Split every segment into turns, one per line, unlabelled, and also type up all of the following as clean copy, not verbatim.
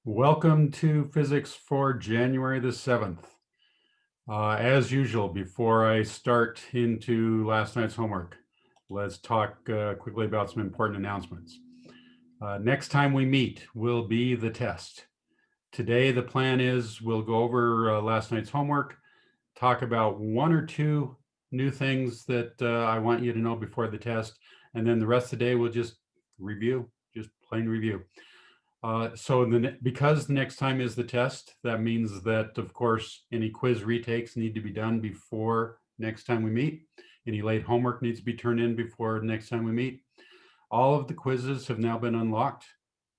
Welcome to Physics for January the 7th. As usual, before I start into last night's homework, let's talk quickly about some important announcements. Next time we meet will be the test. Today, the plan is we'll go over last night's homework, talk about one or two new things that I want you to know before the test, and then the rest of the day we'll just review, just plain review. Because the next time is the test, that means that, of course, any quiz retakes need to be done before next time we meet. Any late homework needs to be turned in before next time we meet. All of the quizzes have now been unlocked.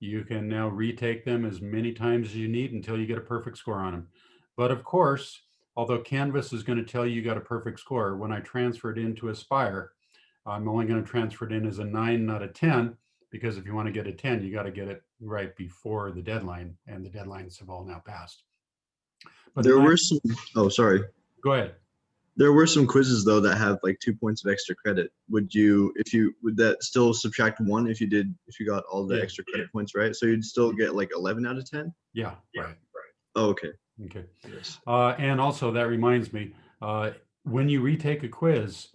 You can now retake them as many times as you need until you get a perfect score on them. But of course, although Canvas is going to tell you got a perfect score, when I transfer it into Aspire, I'm only going to transfer it in as a 9, not a 10, because if you want to get a 10, you got to get it right before the deadline, and the deadlines have all now passed. But
there were some, oh, sorry.
Go ahead.
There were some quizzes though that have like 2 points of extra credit. Would that still subtract 1 if you got all the extra credit points, right? So you'd still get like 11 out of 10?
Yeah, right.
Oh, okay.
Okay.
Yes.
And also that reminds me, when you retake a quiz,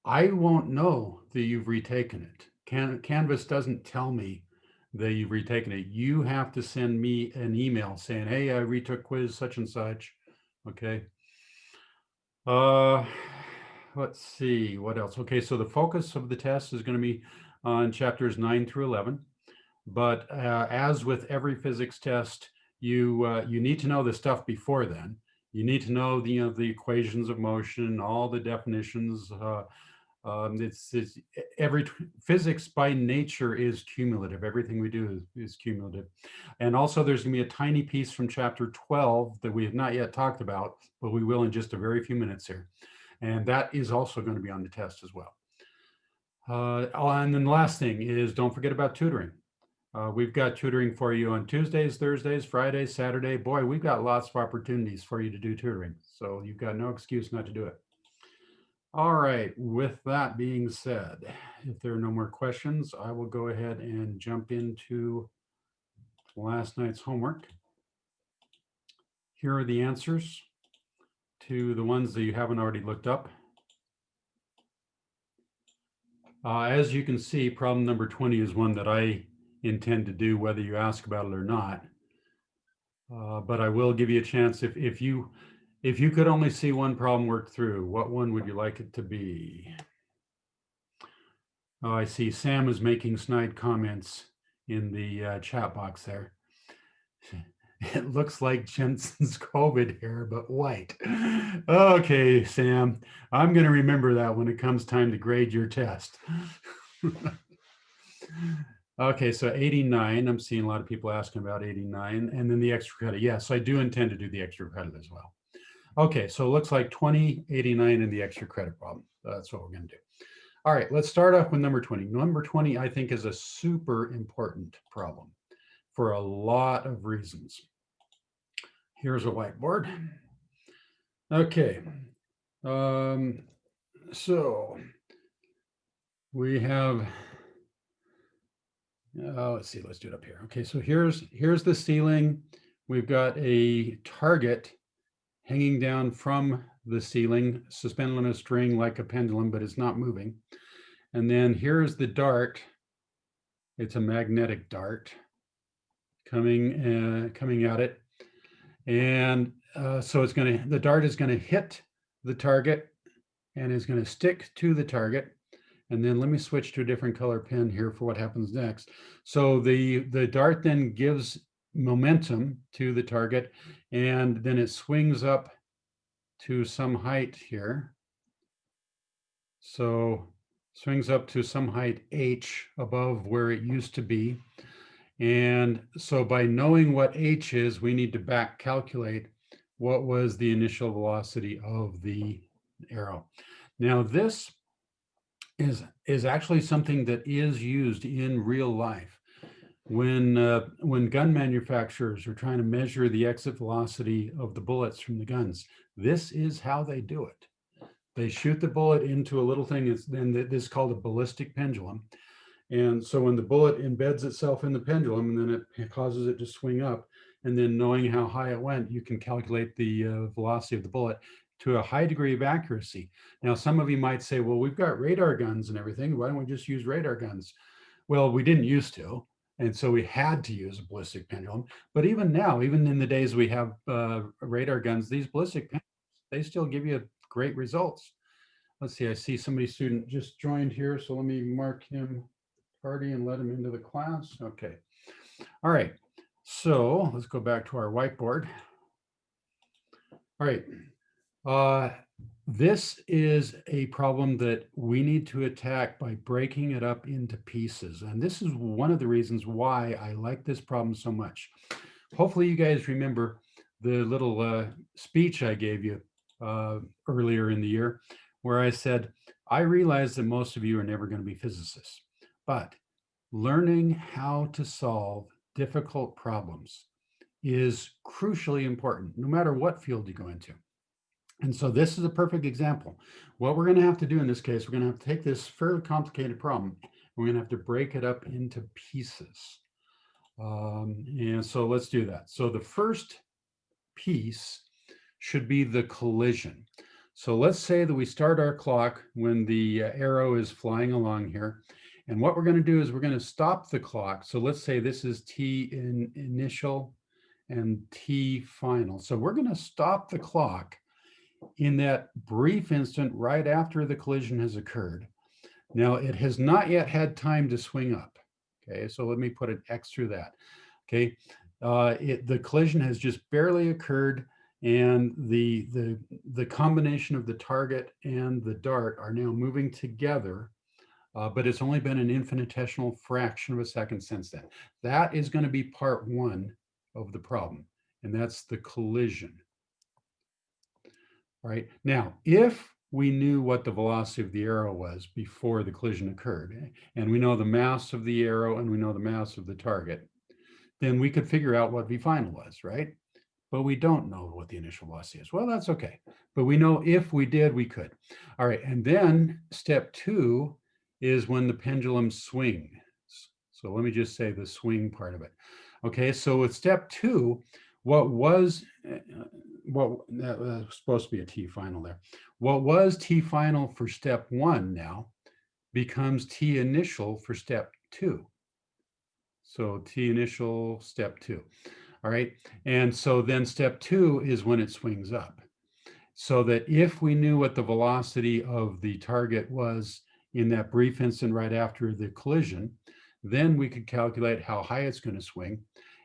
I won't know that you've retaken it. Canvas doesn't tell me that you've retaken it. You have to send me an email saying, hey, I retook quiz such and such. Okay. Let's see what else. Okay, so the focus of the test is going to be on chapters 9 through 11. But as with every physics test, you need to know the stuff before then. You need to know the equations of motion, all the definitions. Physics by nature is cumulative. Everything we do is cumulative. And also there's gonna be a tiny piece from chapter 12 that we have not yet talked about, but we will in just a very few minutes here. And that is also going to be on the test as well. And then the last thing is don't forget about tutoring. We've got tutoring for you on Tuesdays, Thursdays, Fridays, Saturday. Boy, we've got lots of opportunities for you to do tutoring. So you've got no excuse not to do it. All right, with that being said, if there are no more questions, I will go ahead and jump into last night's homework. Here are the answers to the ones that you haven't already looked up. As you can see, problem number 20 is one that I intend to do whether you ask about it or not. But I will give you a chance if you could only see one problem worked through, what one would you like it to be? Oh, I see Sam is making snide comments in the chat box there. It looks like Jensen's COVID hair, but white. Okay, Sam, I'm going to remember that when it comes time to grade your test. Okay, so 89, I'm seeing a lot of people asking about 89, and then the extra credit. Yes, I do intend to do the extra credit as well. Okay, so it looks like 20, 89, and the extra credit problem. That's what we're going to do. All right, let's start off with number 20. Number 20, I think, is a super important problem for a lot of reasons. Here's a whiteboard. Okay, so we have, let's see, let's do it up here. Okay, so here's the ceiling. We've got a target hanging down from the ceiling, suspended on a string like a pendulum, but it's not moving. And then here's the dart. It's a magnetic dart coming at it. And so the dart is gonna hit the target and is gonna stick to the target. And then let me switch to a different color pen here for what happens next. So the dart then gives momentum to the target, and then it swings up to some height here. So swings up to some height h above where it used to be. And so by knowing what h is, we need to back calculate what was the initial velocity of the arrow. Now this is actually something that is used in real life. When gun manufacturers are trying to measure the exit velocity of the bullets from the guns, this is how they do it. They shoot the bullet into a little thing, this is called a ballistic pendulum. And so when the bullet embeds itself in the pendulum and then it causes it to swing up, and then knowing how high it went, you can calculate the velocity of the bullet to a high degree of accuracy. Now, some of you might say, well, we've got radar guns and everything. Why don't we just use radar guns? Well, we didn't used to. And so we had to use a ballistic pendulum. But even now, even in the days we have radar guns, these ballistic pendulums, they still give you great results. Let's see, I see somebody student just joined here. So let me mark him party and let him into the class. Okay. All right. So let's go back to our whiteboard. All right. This is a problem that we need to attack by breaking it up into pieces. And this is one of the reasons why I like this problem so much. Hopefully you guys remember the little speech I gave you earlier in the year, where I said, I realize that most of you are never going to be physicists, but learning how to solve difficult problems is crucially important, no matter what field you go into. And so this is a perfect example. What we're going to have to do in this case, we're going to have to take this fairly complicated problem. We're going to have to break it up into pieces. And so let's do that. So the first piece should be the collision. So let's say that we start our clock when the arrow is flying along here. And what we're going to do is we're going to stop the clock. So let's say this is T initial and T final. So we're going to stop the clock in that brief instant right after the collision has occurred. Now, it has not yet had time to swing up. Okay, so let me put an X through that. Okay, the collision has just barely occurred, and the combination of the target and the dart are now moving together, but it's only been an infinitesimal fraction of a second since then. That is going to be part one of the problem, and that's the collision. Right now, if we knew what the velocity of the arrow was before the collision occurred, and we know the mass of the arrow and we know the mass of the target, then we could figure out what V final was, right? But we don't know what the initial velocity is. Well, that's okay. But we know if we did, we could. All right, and then step two is when the pendulum swings. So let me just say the swing part of it. Okay, so with step two, what was that was supposed to be a T final there. What was T final for step one now becomes T initial for step two. So T initial, step two. All right. And so then step two is when it swings up. So that if we knew what the velocity of the target was in that brief instant right after the collision, then we could calculate how high it's going to swing.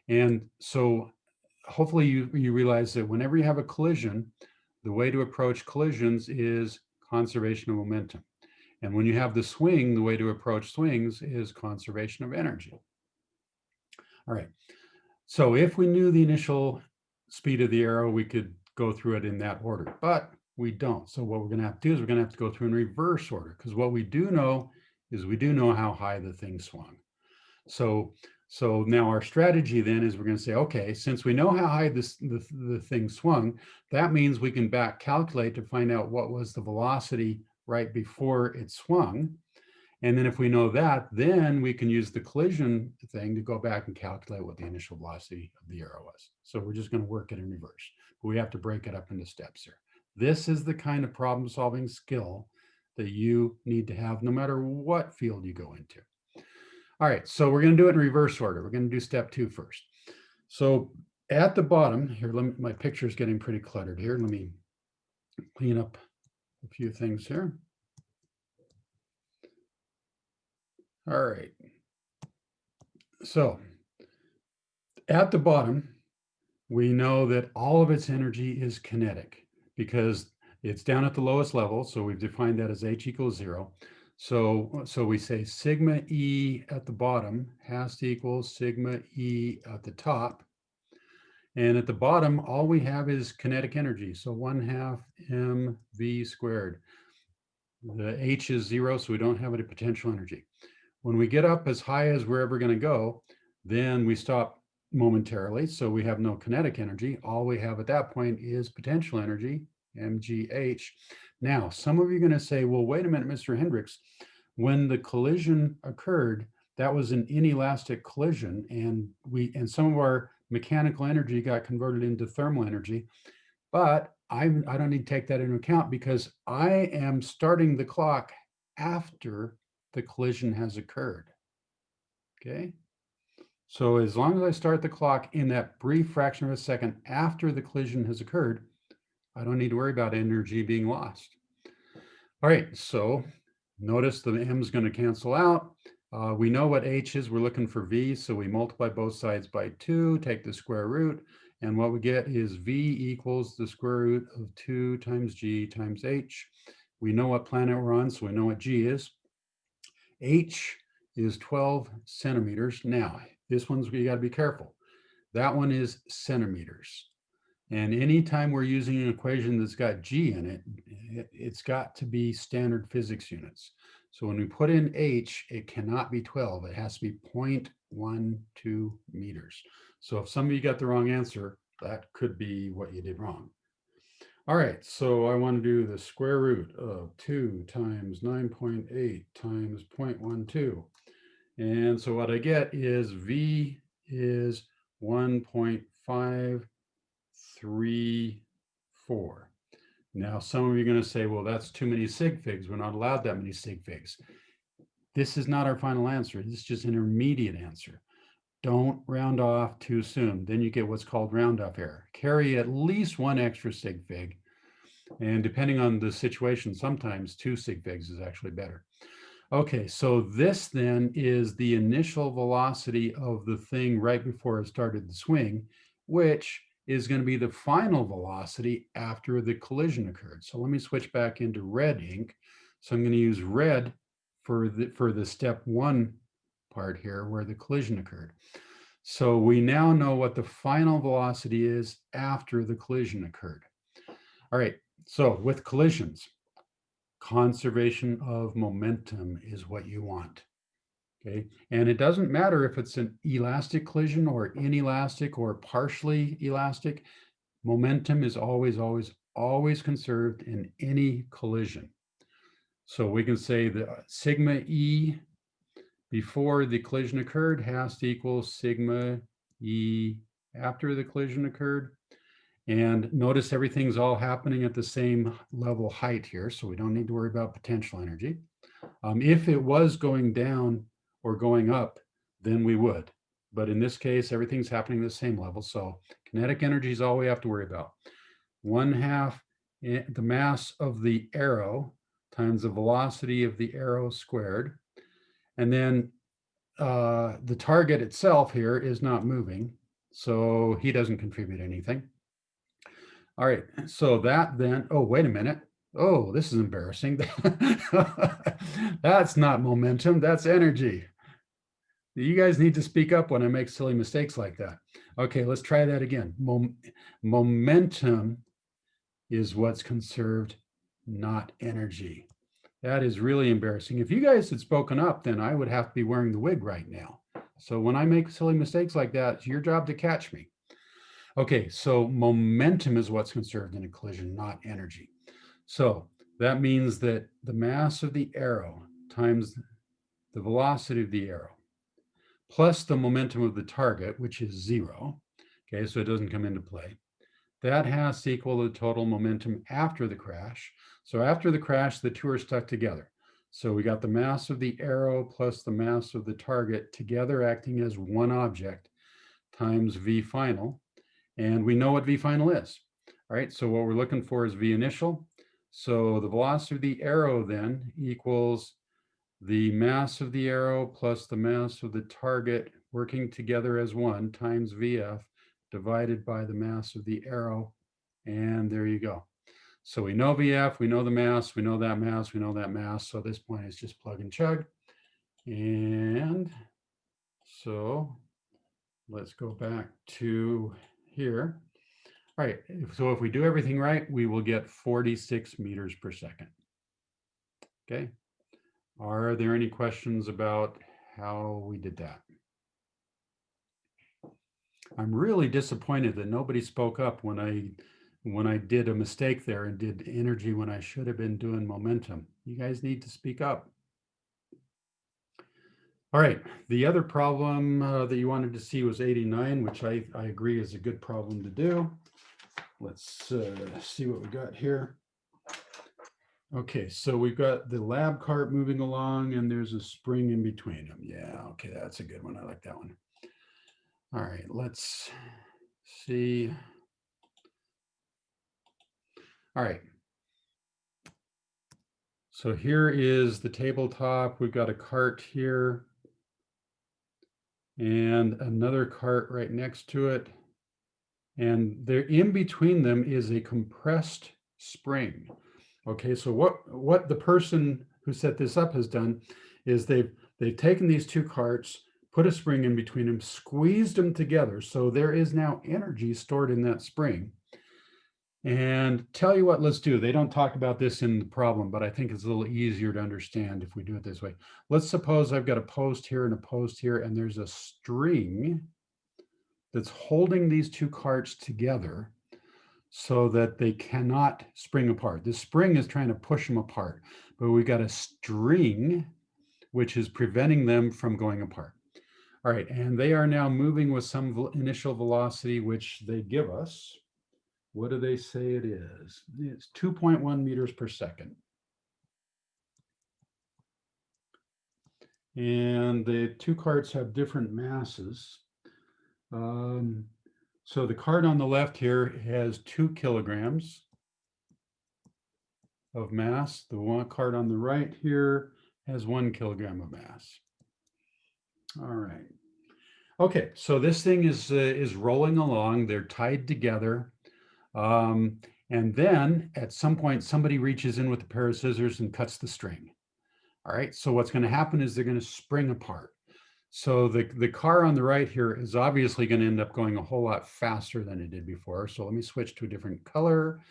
And so hopefully you realize that whenever you have a collision, the way to approach collisions is conservation of momentum. And when you have the swing, the way to approach swings is conservation of energy. All right. So if we knew the initial speed of the arrow, we could go through it in that order, but we don't. So what we're going to have to do is we're going to have to go through in reverse order, because what we do know is we do know how high the thing swung. So now our strategy then is we're going to say, okay, since we know how high the thing swung, that means we can back calculate to find out what was the velocity right before it swung. And then if we know that, then we can use the collision thing to go back and calculate what the initial velocity of the arrow was. So we're just going to work it in reverse, but we have to break it up into steps here. This is the kind of problem solving skill that you need to have no matter what field you go into. All right, so we're going to do it in reverse order. We're going to do step two first. So at the bottom here, my picture is getting pretty cluttered here. Let me clean up a few things here. All right. So at the bottom, we know that all of its energy is kinetic because it's down at the lowest level. So we've defined that as H equals 0. So we say sigma E at the bottom has to equal sigma E at the top. And at the bottom, all we have is kinetic energy. So 1/2 mv squared. The H is 0, so we don't have any potential energy. When we get up as high as we're ever going to go, then we stop momentarily. So we have no kinetic energy. All we have at that point is potential energy, mgh. Now, some of you are going to say, well, wait a minute, Mr. Hendricks, when the collision occurred, that was an inelastic collision, and some of our mechanical energy got converted into thermal energy. But I don't need to take that into account because I am starting the clock after the collision has occurred. Okay. So as long as I start the clock in that brief fraction of a second after the collision has occurred, I don't need to worry about energy being lost. All right, so notice the m is going to cancel out. We know what h is. We're looking for v, so we multiply both sides by 2, take the square root, and what we get is v equals the square root of 2 times g times h. We know what planet we're on, so we know what g is. H is 12 centimeters. Now, this one's, you got to be careful. That one is centimeters. And anytime we're using an equation that's got g in it, it's got to be standard physics units. So when we put in h, it cannot be 12. It has to be 0.12 meters. So if some of you got the wrong answer, that could be what you did wrong. All right, so I want to do the square root of 2 times 9.8 times 0.12. And so what I get is v is 1.534. Now, some of you are going to say, well, that's too many sig figs. We're not allowed that many sig figs. This is not our final answer. This is just an intermediate answer. Don't round off too soon. Then you get what's called round off error. Carry at least one extra sig fig. And depending on the situation, sometimes 2 sig figs is actually better. Okay, so this then is the initial velocity of the thing right before it started the swing, which is going to be the final velocity after the collision occurred. So let me switch back into red ink. So I'm going to use red for the step 1 part here where the collision occurred. So we now know what the final velocity is after the collision occurred. All right, so with collisions, conservation of momentum is what you want. Okay, and it doesn't matter if it's an elastic collision or inelastic or partially elastic. Momentum is always conserved in any collision. So we can say the sigma E before the collision occurred has to equal sigma E after the collision occurred. And notice everything's all happening at the same level height here, so we don't need to worry about potential energy. If it was going down or going up, then we would. But in this case, everything's happening at the same level, so kinetic energy is all we have to worry about. 1/2 the mass of the arrow times the velocity of the arrow squared. And then the target itself here is not moving, so he doesn't contribute anything. All right, so that then, oh, wait a minute. Oh, this is embarrassing. That's not momentum, that's energy. You guys need to speak up when I make silly mistakes like that. Okay, let's try that again. Momentum is what's conserved, not energy. That is really embarrassing. If you guys had spoken up, then I would have to be wearing the wig right now. So when I make silly mistakes like that, it's your job to catch me. Okay, so momentum is what's conserved in a collision, not energy. So that means that the mass of the arrow times the velocity of the arrow plus the momentum of the target, which is 0. Okay, so it doesn't come into play. That has to equal the total momentum after the crash. So after the crash, the two are stuck together. So we got the mass of the arrow plus the mass of the target together acting as one object times V final. And we know what V final is. All right, so what we're looking for is V initial. So the velocity of the arrow then equals the mass of the arrow plus the mass of the target working together as one times VF divided by the mass of the arrow. And there you go. So we know VF, we know the mass, we know that mass, we know that mass. So at this point is just plug and chug. And so let's go back to here. All right, so if we do everything right, we will get 46 meters per second. Okay. Are there any questions about how we did that? I'm really disappointed that nobody spoke up when I did a mistake there and did energy when I should have been doing momentum. You guys need to speak up. All right, the other problem that you wanted to see was 89, which I agree is a good problem to do. Let's see what we got here. Okay, so we've got the lab cart moving along and there's a spring in between them. Yeah, okay, that's a good one. I like that one. All right, let's see. All right. So here is the tabletop. We've got a cart here and another cart right next to it. And there in between them is a compressed spring. Okay, so what the person who set this up has done is they've taken these two carts, put a spring in between them, squeezed them together. So there is now energy stored in that spring. And tell you what, let's do. They don't talk about this in the problem, but I think it's a little easier to understand if we do it this way. Let's suppose I've got a post here and a post here, and there's a string that's holding these two carts together so that they cannot spring apart. The spring is trying to push them apart, but we got a string which is preventing them from going apart. All right, and they are now moving with some initial velocity, which they give us. What do they say it is? It's 2.1 meters per second. And the two carts have different masses. So the cart on the left here has 2 kilograms of mass. The one cart on the right here has 1 kilogram of mass. All right. Okay, so this thing is rolling along. They're tied together. And then at some point, somebody reaches in with a pair of scissors and cuts the string. All right, so what's going to happen is they're going to spring apart. So the car on the right here is obviously going to end up going a whole lot faster than it did before. So let me switch to a different color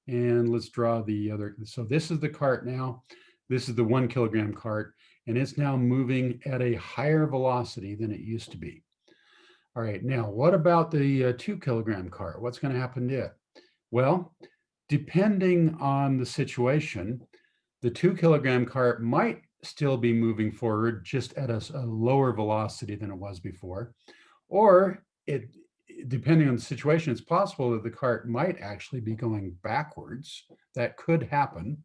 and let's draw the other. So this is the cart now. This is the 1 kilogram cart, and it's now moving at a higher velocity than it used to be. All right, now what about the 2 kilogram cart? What's going to happen to it? Well, depending on the situation, the 2 kilogram cart might still be moving forward just at a lower velocity than it was before. Or depending on the situation, it's possible that the cart might actually be going backwards. That could happen.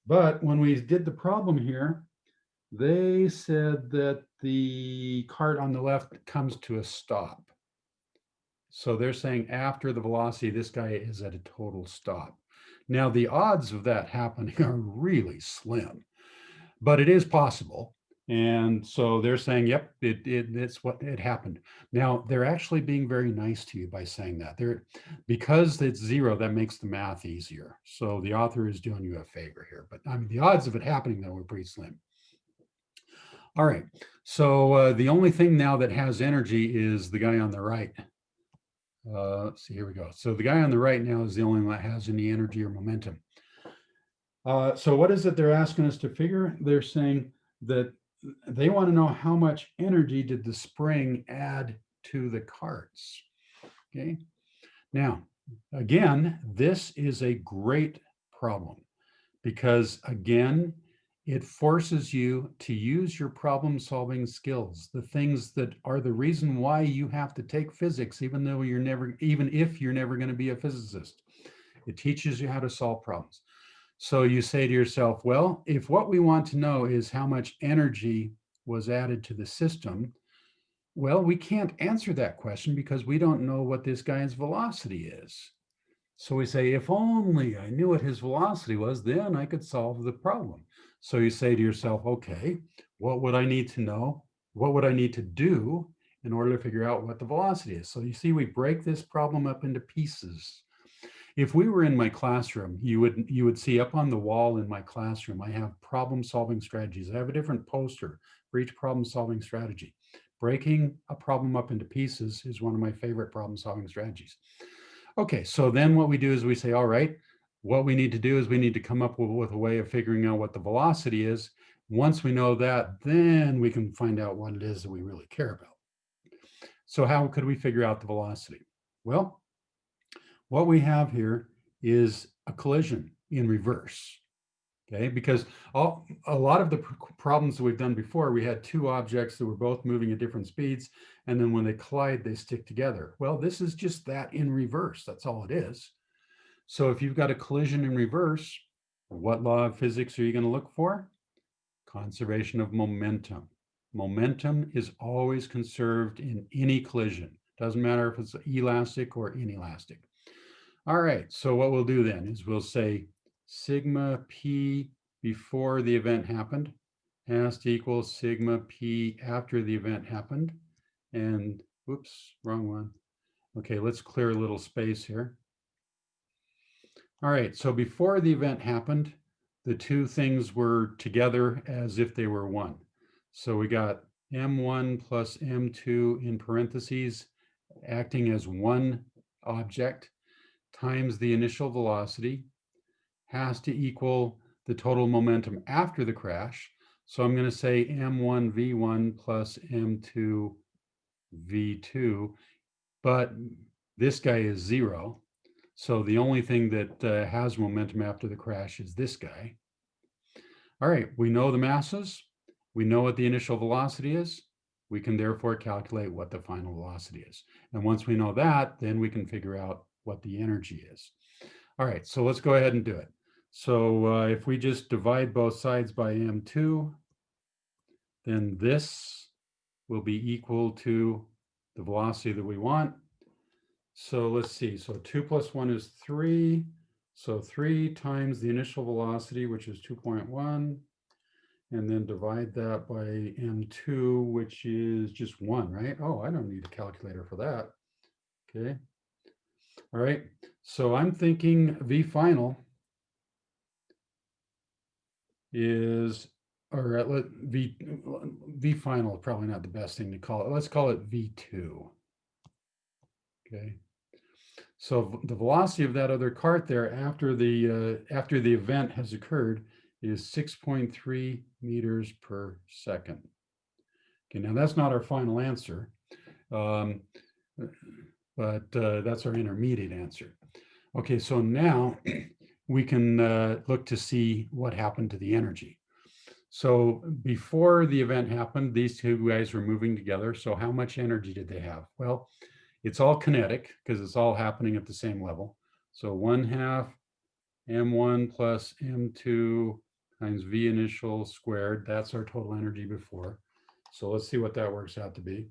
But when we did the problem here, they said that the cart on the left comes to a stop. So they're saying after the velocity, this guy is at a total stop. Now, the odds of that happening are really slim, but it is possible. And so they're saying, yep, it's what it happened. Now, they're actually being very nice to you by saying that. Because it's 0, that makes the math easier. So the author is doing you a favor here. But I mean, the odds of it happening, though, are pretty slim. All right. So the only thing now that has energy is the guy on the right. Let's see, here we go. So the guy on the right now is the only one that has any energy or momentum. So what is it they're asking us to figure? They're saying that they want to know how much energy did the spring add to the carts. Okay. Now, again, this is a great problem because, again, it forces you to use your problem-solving skills, the things that are the reason why you have to take physics, even if you're never going to be a physicist. It teaches you how to solve problems. So you say to yourself, well, if what we want to know is how much energy was added to the system, well, we can't answer that question because we don't know what this guy's velocity is. So we say, if only I knew what his velocity was, then I could solve the problem. So you say to yourself, okay, what would I need to know? What would I need to do in order to figure out what the velocity is? So you see, we break this problem up into pieces. If we were in my classroom, you would see up on the wall in my classroom, I have problem-solving strategies. I have a different poster for each problem-solving strategy. Breaking a problem up into pieces is one of my favorite problem-solving strategies. Okay, so then what we do is we say, all right, what we need to do is we need to come up with a way of figuring out what the velocity is. Once we know that, then we can find out what it is that we really care about. So how could we figure out the velocity? Well, what we have here is a collision in reverse. Okay, because a lot of the problems that we've done before, we had two objects that were both moving at different speeds, and then when they collide, they stick together. Well, this is just that in reverse. That's all it is. So if you've got a collision in reverse, what law of physics are you going to look for? Conservation of momentum. Momentum is always conserved in any collision. Doesn't matter if it's elastic or inelastic. All right, so what we'll do then is we'll say sigma p before the event happened has to equal sigma p after the event happened. And whoops, wrong one. Okay, let's clear a little space here. All right, so before the event happened, the two things were together as if they were one. So we got m1 plus m2 in parentheses acting as one object times the initial velocity has to equal the total momentum after the crash. So I'm going to say m1 v1 plus m2 v2, but this guy is 0. So the only thing that has momentum after the crash is this guy. All right, we know the masses. We know what the initial velocity is. We can therefore calculate what the final velocity is. And once we know that, then we can figure out what the energy is. All right, so let's go ahead and do it. So if we just divide both sides by m2, then this will be equal to the velocity that we want. So let's see, so 2 plus 1 is 3. So 3 times the initial velocity, which is 2.1, and then divide that by m2, which is just 1, right? Oh, I don't need a calculator for that. Okay. All right, so I'm thinking V final is, or V final is probably not the best thing to call it. Let's call it V2. Okay. So the velocity of that other cart there after the event has occurred is 6.3 meters per second. Okay, now that's not our final answer, but that's our intermediate answer. Okay, so now we can look to see what happened to the energy. So before the event happened, these two guys were moving together. So how much energy did they have? Well, it's all kinetic because it's all happening at the same level. So 1/2 m1 plus m2 times v initial squared. That's our total energy before. So let's see what that works out to be.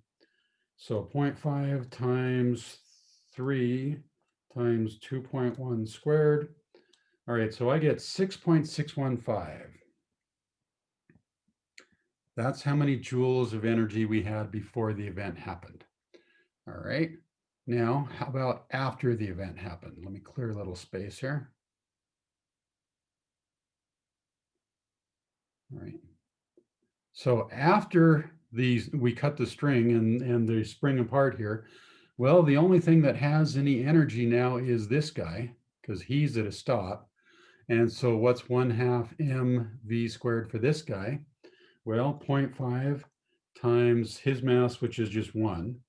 So 0.5 times 3 times 2.1 squared. All right, so I get 6.615. That's how many joules of energy we had before the event happened. All right. Now, how about after the event happened? Let me clear a little space here. All right. So after we cut the string and they spring apart here, well, the only thing that has any energy now is this guy because he's at a stop. And so what's 1/2 mv squared for this guy? Well, 0.5 times his mass, which is just 1,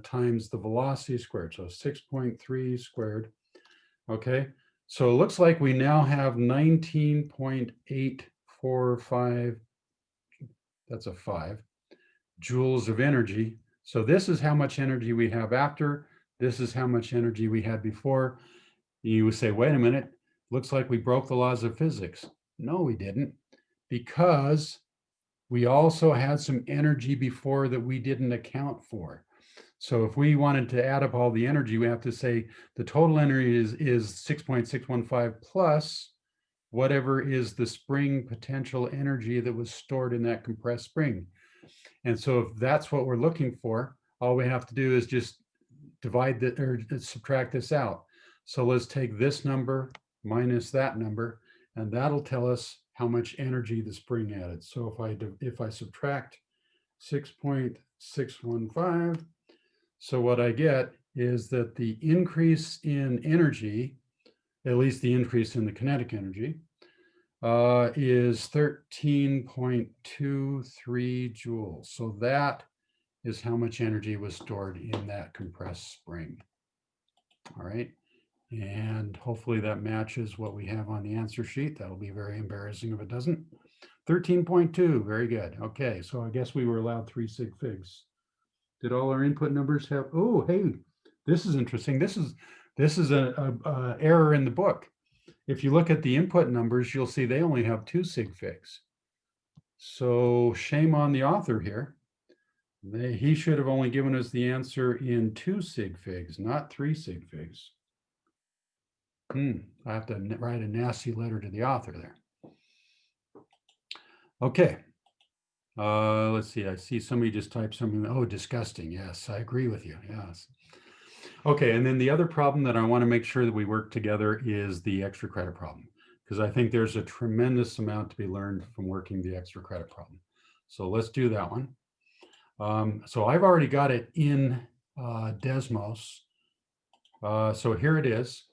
times the velocity squared. So 6.3 squared. Okay, so it looks like we now have 19.845, that's a 5, joules of energy. So this is how much energy we have after. This is how much energy we had before. You would say, wait a minute, looks like we broke the laws of physics. No, we didn't, because we also had some energy before that we didn't account for. So if we wanted to add up all the energy, we have to say the total energy is 6.615 plus whatever is the spring potential energy that was stored in that compressed spring. And so if that's what we're looking for, all we have to do is just divide that or subtract this out. So let's take this number minus that number, and that'll tell us how much energy the spring added. So if I subtract 6.615, so what I get is that the increase in energy, at least the increase in the kinetic energy, is 13.23 joules. So that is how much energy was stored in that compressed spring. All right. And hopefully that matches what we have on the answer sheet. That'll be very embarrassing if it doesn't. 13.2, very good. Okay, so I guess we were allowed 3 sig figs. Did all our input numbers have, oh, hey, this is interesting. This is a error in the book. If you look at the input numbers, you'll see they only have 2 sig figs. So shame on the author here. He should have only given us the answer in 2 sig figs, not 3 sig figs. I have to write a nasty letter to the author there. Okay. Let's see. I see somebody just typed something. Oh, disgusting. Yes, I agree with you. Yes. Okay. And then the other problem that I want to make sure that we work together is the extra credit problem, because I think there's a tremendous amount to be learned from working the extra credit problem. So let's do that one. So I've already got it in Desmos. So here it is.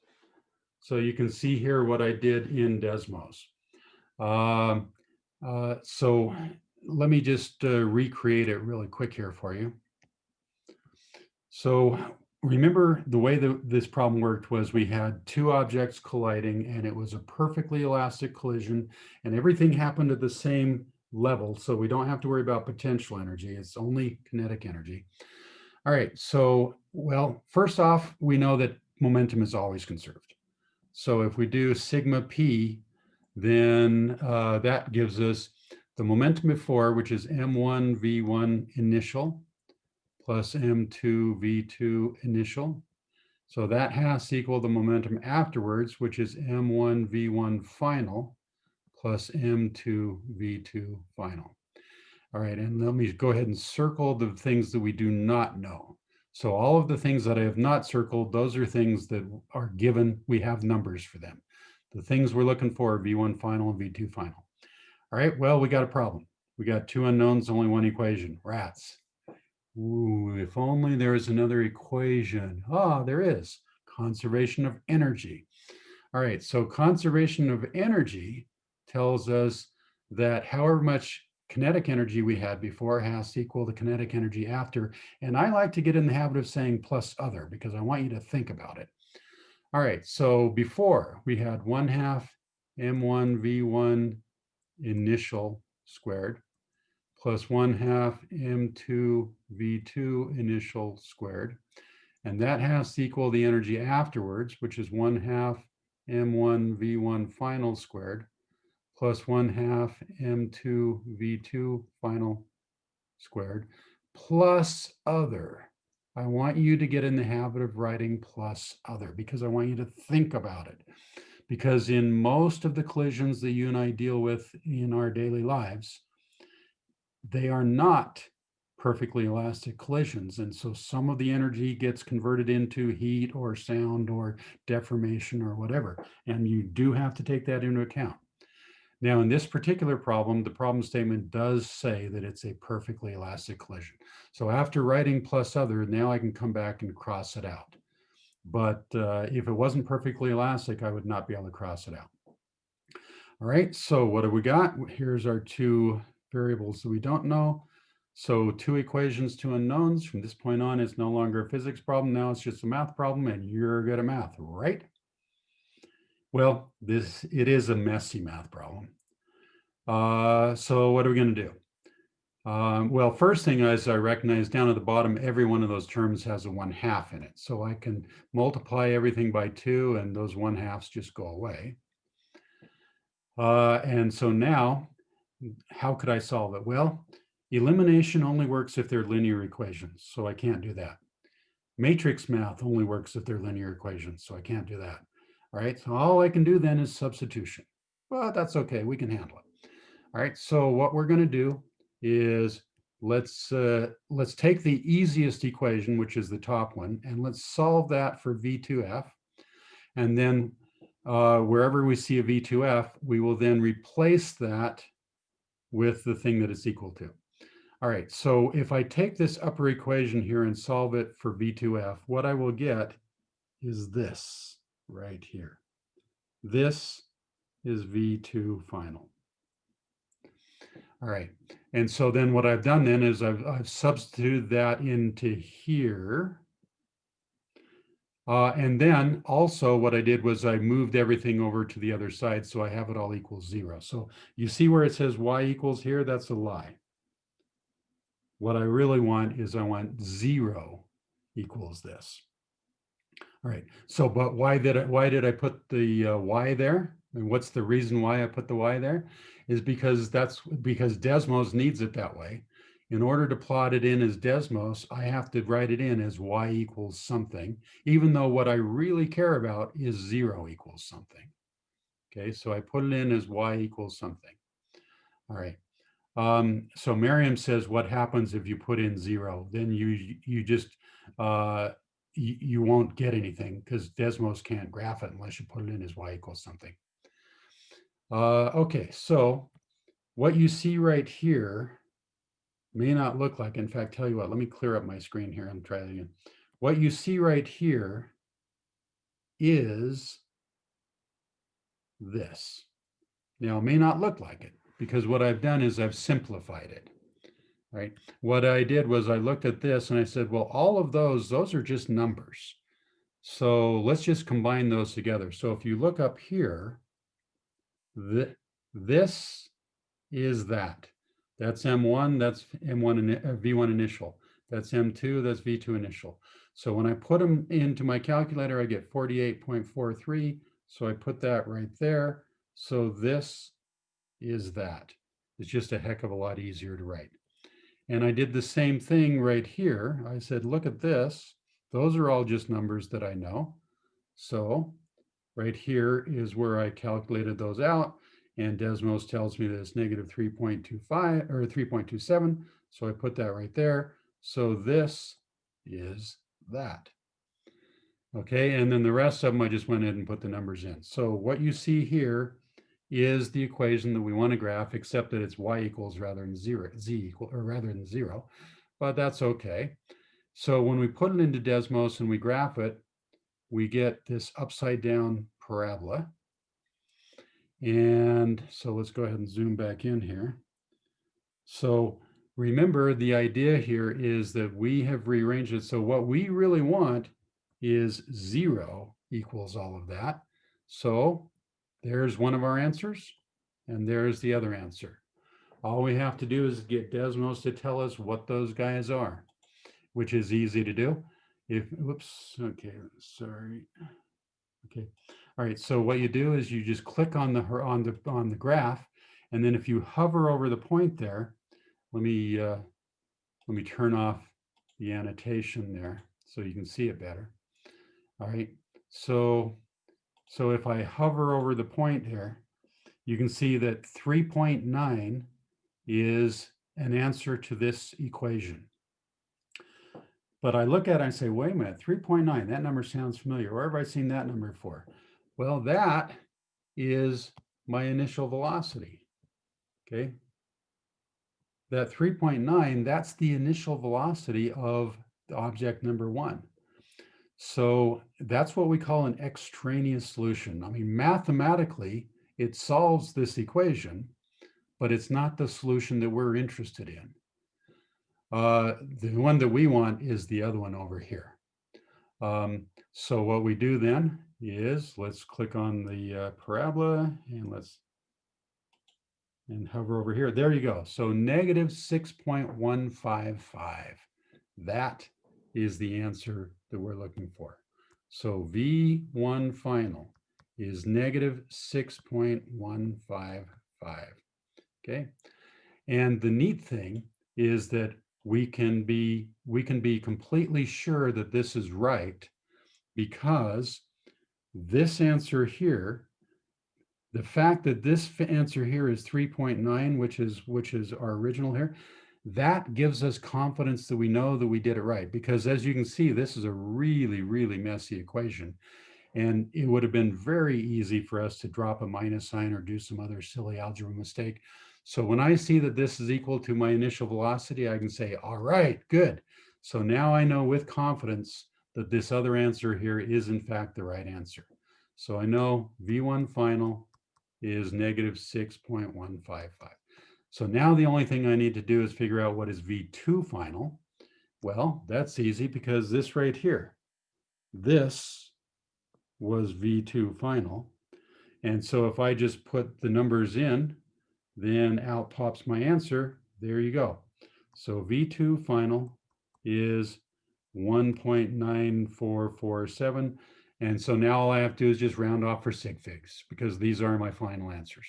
So you can see here what I did in Desmos. So let me just recreate it really quick here for you. So remember the way that this problem worked was we had 2 objects colliding and it was a perfectly elastic collision and everything happened at the same level. So we don't have to worry about potential energy. It's only kinetic energy. All right. So, well, first off, we know that momentum is always conserved. So if we do sigma p, then that gives us the momentum before, which is m1 v1 initial plus m2 v2 initial. So that has to equal the momentum afterwards, which is m1 v1 final plus m2 v2 final. All right, and let me go ahead and circle the things that we do not know. So all of the things that I have not circled, those are things that are given. We have numbers for them. The things we're looking for are V1 final and V2 final. All right, well, we got a problem. We got 2 unknowns, only 1 equation, rats. Ooh, if only there was another equation. Ah, there is, conservation of energy. All right, so conservation of energy tells us that however much kinetic energy we had before has to equal the kinetic energy after. And I like to get in the habit of saying plus other because I want you to think about it. All right, so before we had 1/2 m1 v1 initial squared plus 1/2 m2 v2 initial squared. And that has to equal the energy afterwards, which is 1/2 m1 v1 final squared plus 1/2 m2 v2 final squared plus other. I want you to get in the habit of writing plus other because I want you to think about it. Because in most of the collisions that you and I deal with in our daily lives, they are not perfectly elastic collisions. And so some of the energy gets converted into heat or sound or deformation or whatever. And you do have to take that into account. Now, in this particular problem, the problem statement does say that it's a perfectly elastic collision. So after writing plus other, now I can come back and cross it out. But if it wasn't perfectly elastic, I would not be able to cross it out. All right, so what have we got? Here's our 2 variables that we don't know. So 2 equations, 2 unknowns. From this point on, it's no longer a physics problem. Now it's just a math problem, and you're good at math, right? Well, it is a messy math problem. So what are we going to do? Well, first thing is I recognize down at the bottom, every one of those terms has a 1/2 in it. So I can multiply everything by 2 and those 1/2s just go away. And so now, how could I solve it? Well, elimination only works if they're linear equations. So I can't do that. Matrix math only works if they're linear equations. So I can't do that. All right, so all I can do then is substitution. Well, that's okay, we can handle it. All right, so what we're going to do is let's take the easiest equation, which is the top one, and let's solve that for V2F. And then wherever we see a V2F, we will then replace that with the thing that it's equal to. All right, so if I take this upper equation here and solve it for V2F, what I will get is this right here. This is V2 final. All right, and so then what I've done then is I've substituted that into here. And then also what I did was I moved everything over to the other side. So I have it all equals 0. So you see where it says y equals here? That's a lie. What I really want is I want 0 equals this. All right. So, but why did I put the y there? And what's the reason why I put the y there? Is because because Desmos needs it that way. In order to plot it in as Desmos, I have to write it in as y equals something, even though what I really care about is 0 equals something. Okay, so I put it in as y equals something. All right. So Miriam says, what happens if you put in 0? Then you just you won't get anything because Desmos can't graph it unless you put it in as y equals something. Okay, so what you see right here may not look like, in fact, tell you what, let me clear up my screen here and try it again. What you see right here is this. Now, it may not look like it because what I've done is I've simplified it, right? What I did was I looked at this and I said, well, all of those are just numbers. So let's just combine those together. So if you look up here, this is that. That's M1, that's M1 V1 initial. That's M2, that's V2 initial. So when I put them into my calculator, I get 48.43. So I put that right there. So this is that. It's just a heck of a lot easier to write. And I did the same thing right here. I said, look at this. Those are all just numbers that I know. So right here is where I calculated those out. And Desmos tells me that it's negative 3.25 or 3.27. So I put that right there. So this is that. Okay, and then the rest of them, I just went in and put the numbers in. So what you see here is the equation that we want to graph, except that it's y equals rather than 0, z equal, or rather than 0, but that's okay. So when we put it into Desmos and we graph it, we get this upside down parabola. And so let's go ahead and zoom back in here. So remember, the idea here is that we have rearranged it. So what we really want is 0 equals all of that. So there's one of our answers, and there's the other answer. All we have to do is get Desmos to tell us what those guys are, which is easy to do. Whoops, okay, sorry. Okay, all right, so what you do is you just click on the graph, and then if you hover over the point there, let me turn off the annotation there so you can see it better. All right, so if I hover over the point here, you can see that 3.9 is an answer to this equation. But I look at it and say, wait a minute, 3.9, that number sounds familiar. Where have I seen that number before? Well, that is my initial velocity, okay? That 3.9, that's the initial velocity of the object number 1. So that's what we call an extraneous solution. I mean, mathematically, it solves this equation, but it's not the solution that we're interested in. The one that we want is the other one over here. So what we do then is let's click on the parabola and hover over here. There you go. So negative 6.155. That is the answer that we're looking for. So V1 final is negative 6.155. Okay. And the neat thing is that we can be completely sure that this is right because this answer here, the fact that this answer here is 3.9, which is our original here, that gives us confidence that we know that we did it right. Because as you can see, this is a really, really messy equation. And it would have been very easy for us to drop a minus sign or do some other silly algebra mistake. So when I see that this is equal to my initial velocity, I can say, all right, good. So now I know with confidence that this other answer here is in fact the right answer. So I know V1 final is negative 6.155. So now the only thing I need to do is figure out what is V2 final. Well, that's easy because this right here, this was V2 final. And so if I just put the numbers in, then out pops my answer. There you go. So V2 final is 1.9447. And so now all I have to do is just round off for sig figs because these are my final answers.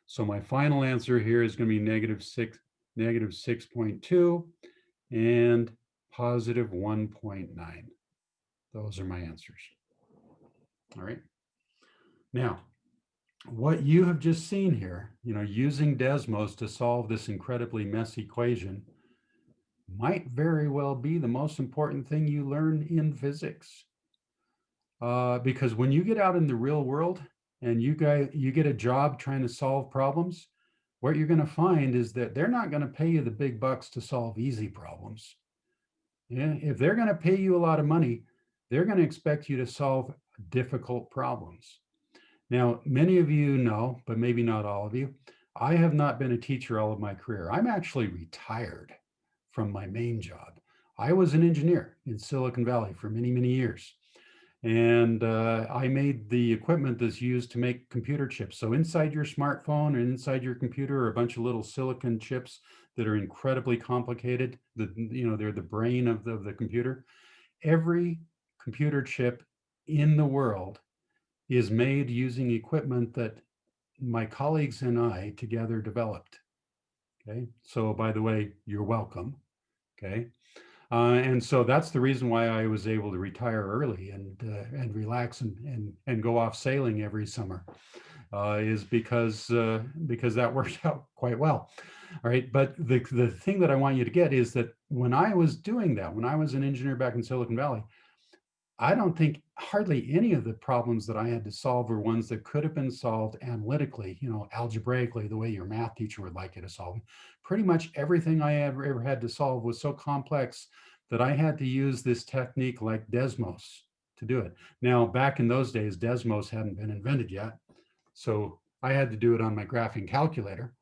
So my final answer here is going to be negative 6.2 and positive 1.9. Those are my answers. All right. Now, what you have just seen here, using Desmos to solve this incredibly messy equation might very well be the most important thing you learn in physics. Because when you get out in the real world and you get a job trying to solve problems, what you're going to find is that they're not going to pay you the big bucks to solve easy problems. Yeah, if they're going to pay you a lot of money, they're going to expect you to solve difficult problems. Now, many of you know, but maybe not all of you, I have not been a teacher all of my career. I'm actually retired from my main job. I was an engineer in Silicon Valley for many, many years. And I made the equipment that's used to make computer chips. So inside your smartphone and inside your computer are a bunch of little silicon chips that are incredibly complicated. They're the brain of the computer. Every computer chip in the world is made using equipment that my colleagues and I together developed. Okay. So by the way, you're welcome. Okay. And so that's the reason why I was able to retire early and relax and go off sailing every summer, is because that worked out quite well. All right, but the thing that I want you to get is that when I was doing that, when I was an engineer back in Silicon Valley, I don't think hardly any of the problems that I had to solve were ones that could have been solved analytically, algebraically, the way your math teacher would like you to solve them. Pretty much everything I ever had to solve was so complex that I had to use this technique like Desmos to do it. Now, back in those days, Desmos hadn't been invented yet. So I had to do it on my graphing calculator,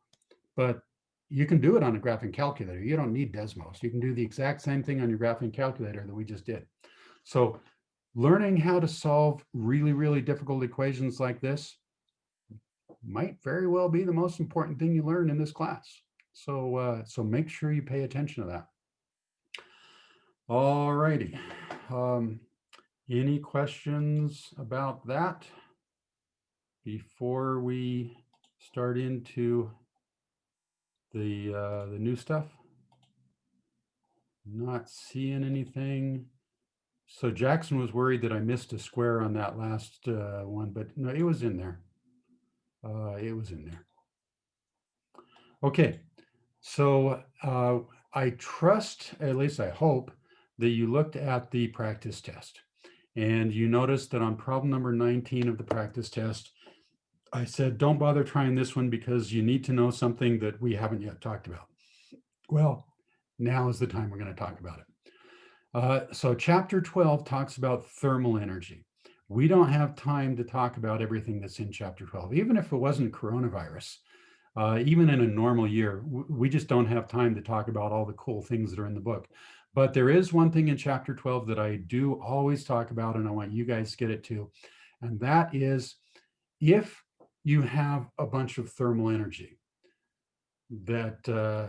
but you can do it on a graphing calculator. You don't need Desmos. You can do the exact same thing on your graphing calculator that we just did. So learning how to solve really, really difficult equations like this might very well be the most important thing you learn in this class. So make sure you pay attention to that. All righty. Any questions about that before we start into the new stuff? Not seeing anything. So Jackson was worried that I missed a square on that last one, but no, it was in there. It was in there. Okay, so I trust, at least I hope, that you looked at the practice test. And you noticed that on problem number 19 of the practice test, I said, don't bother trying this one because you need to know something that we haven't yet talked about. Well, now is the time we're going to talk about it. So chapter 12 talks about thermal energy. We don't have time to talk about everything that's in chapter 12, even if it wasn't coronavirus. Even in a normal year, we just don't have time to talk about all the cool things that are in the book. But there is one thing in chapter 12 that I do always talk about, and I want you guys to get it too. And that is, if you have a bunch of thermal energy that,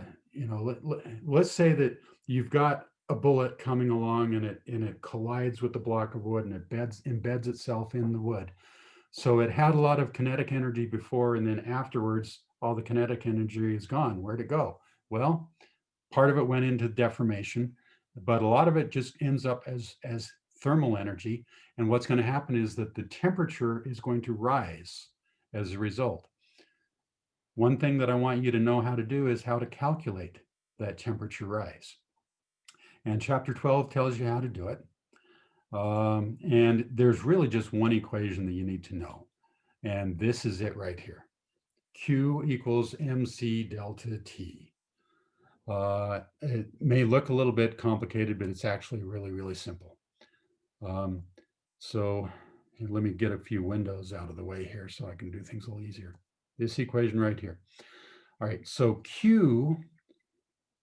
let's say that you've got a bullet coming along and it collides with the block of wood and it embeds itself in the wood. So it had a lot of kinetic energy before, and then afterwards, all the kinetic energy is gone. Where'd it go? Well, part of it went into deformation, but a lot of it just ends up as thermal energy. And what's going to happen is that the temperature is going to rise as a result. One thing that I want you to know how to do is how to calculate that temperature rise. And chapter 12 tells you how to do it. And there's really just one equation that you need to know. And this is it right here. Q equals mc delta T. It may look a little bit complicated, but it's actually really, really simple. So let me get a few windows out of the way here so I can do things a little easier. This equation right here. All right, so Q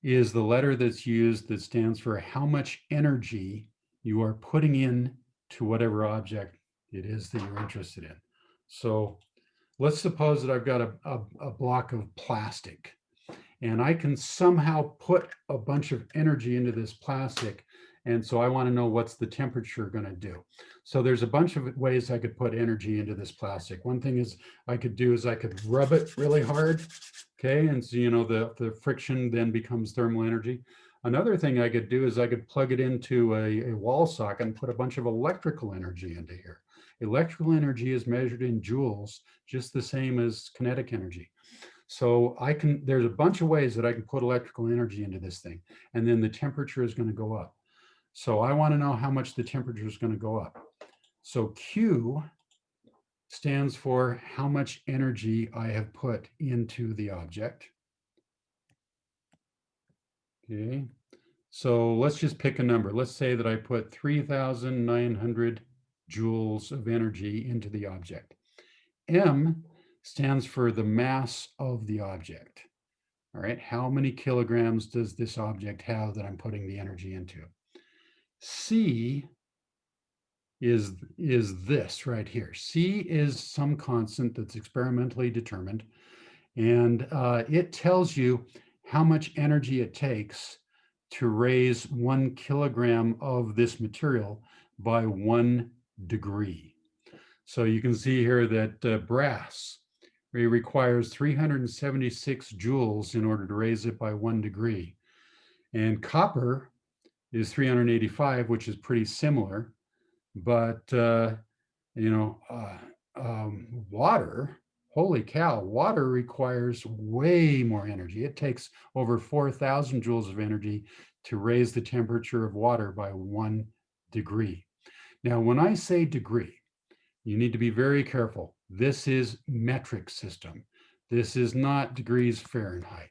is the letter that's used that stands for how much energy you are putting in to whatever object it is that you're interested in. So let's suppose that I've got a block of plastic, and I can somehow put a bunch of energy into this plastic. And so I want to know what's the temperature going to do. So there's a bunch of ways I could put energy into this plastic. One thing is I could do is I could rub it really hard. Okay. And so, the friction then becomes thermal energy. Another thing I could do is I could plug it into a wall socket and put a bunch of electrical energy into here. Electrical energy is measured in joules, just the same as kinetic energy. So there's a bunch of ways that I can put electrical energy into this thing, and then the temperature is going to go up. So I want to know how much the temperature is going to go up. So Q stands for how much energy I have put into the object. Okay, so let's just pick a number. Let's say that I put 3,900 joules of energy into the object. M stands for the mass of the object. All right, how many kilograms does this object have that I'm putting the energy into? C is this right here. C is some constant that's experimentally determined, and it tells you how much energy it takes to raise 1 kilogram of this material by 1 degree. So you can see here that brass requires 376 joules in order to raise it by 1 degree. And copper is 385, which is pretty similar. But, water, holy cow, water requires way more energy. It takes over 4,000 joules of energy to raise the temperature of water by 1 degree. Now, when I say degree, you need to be very careful. This is metric system. This is not degrees Fahrenheit.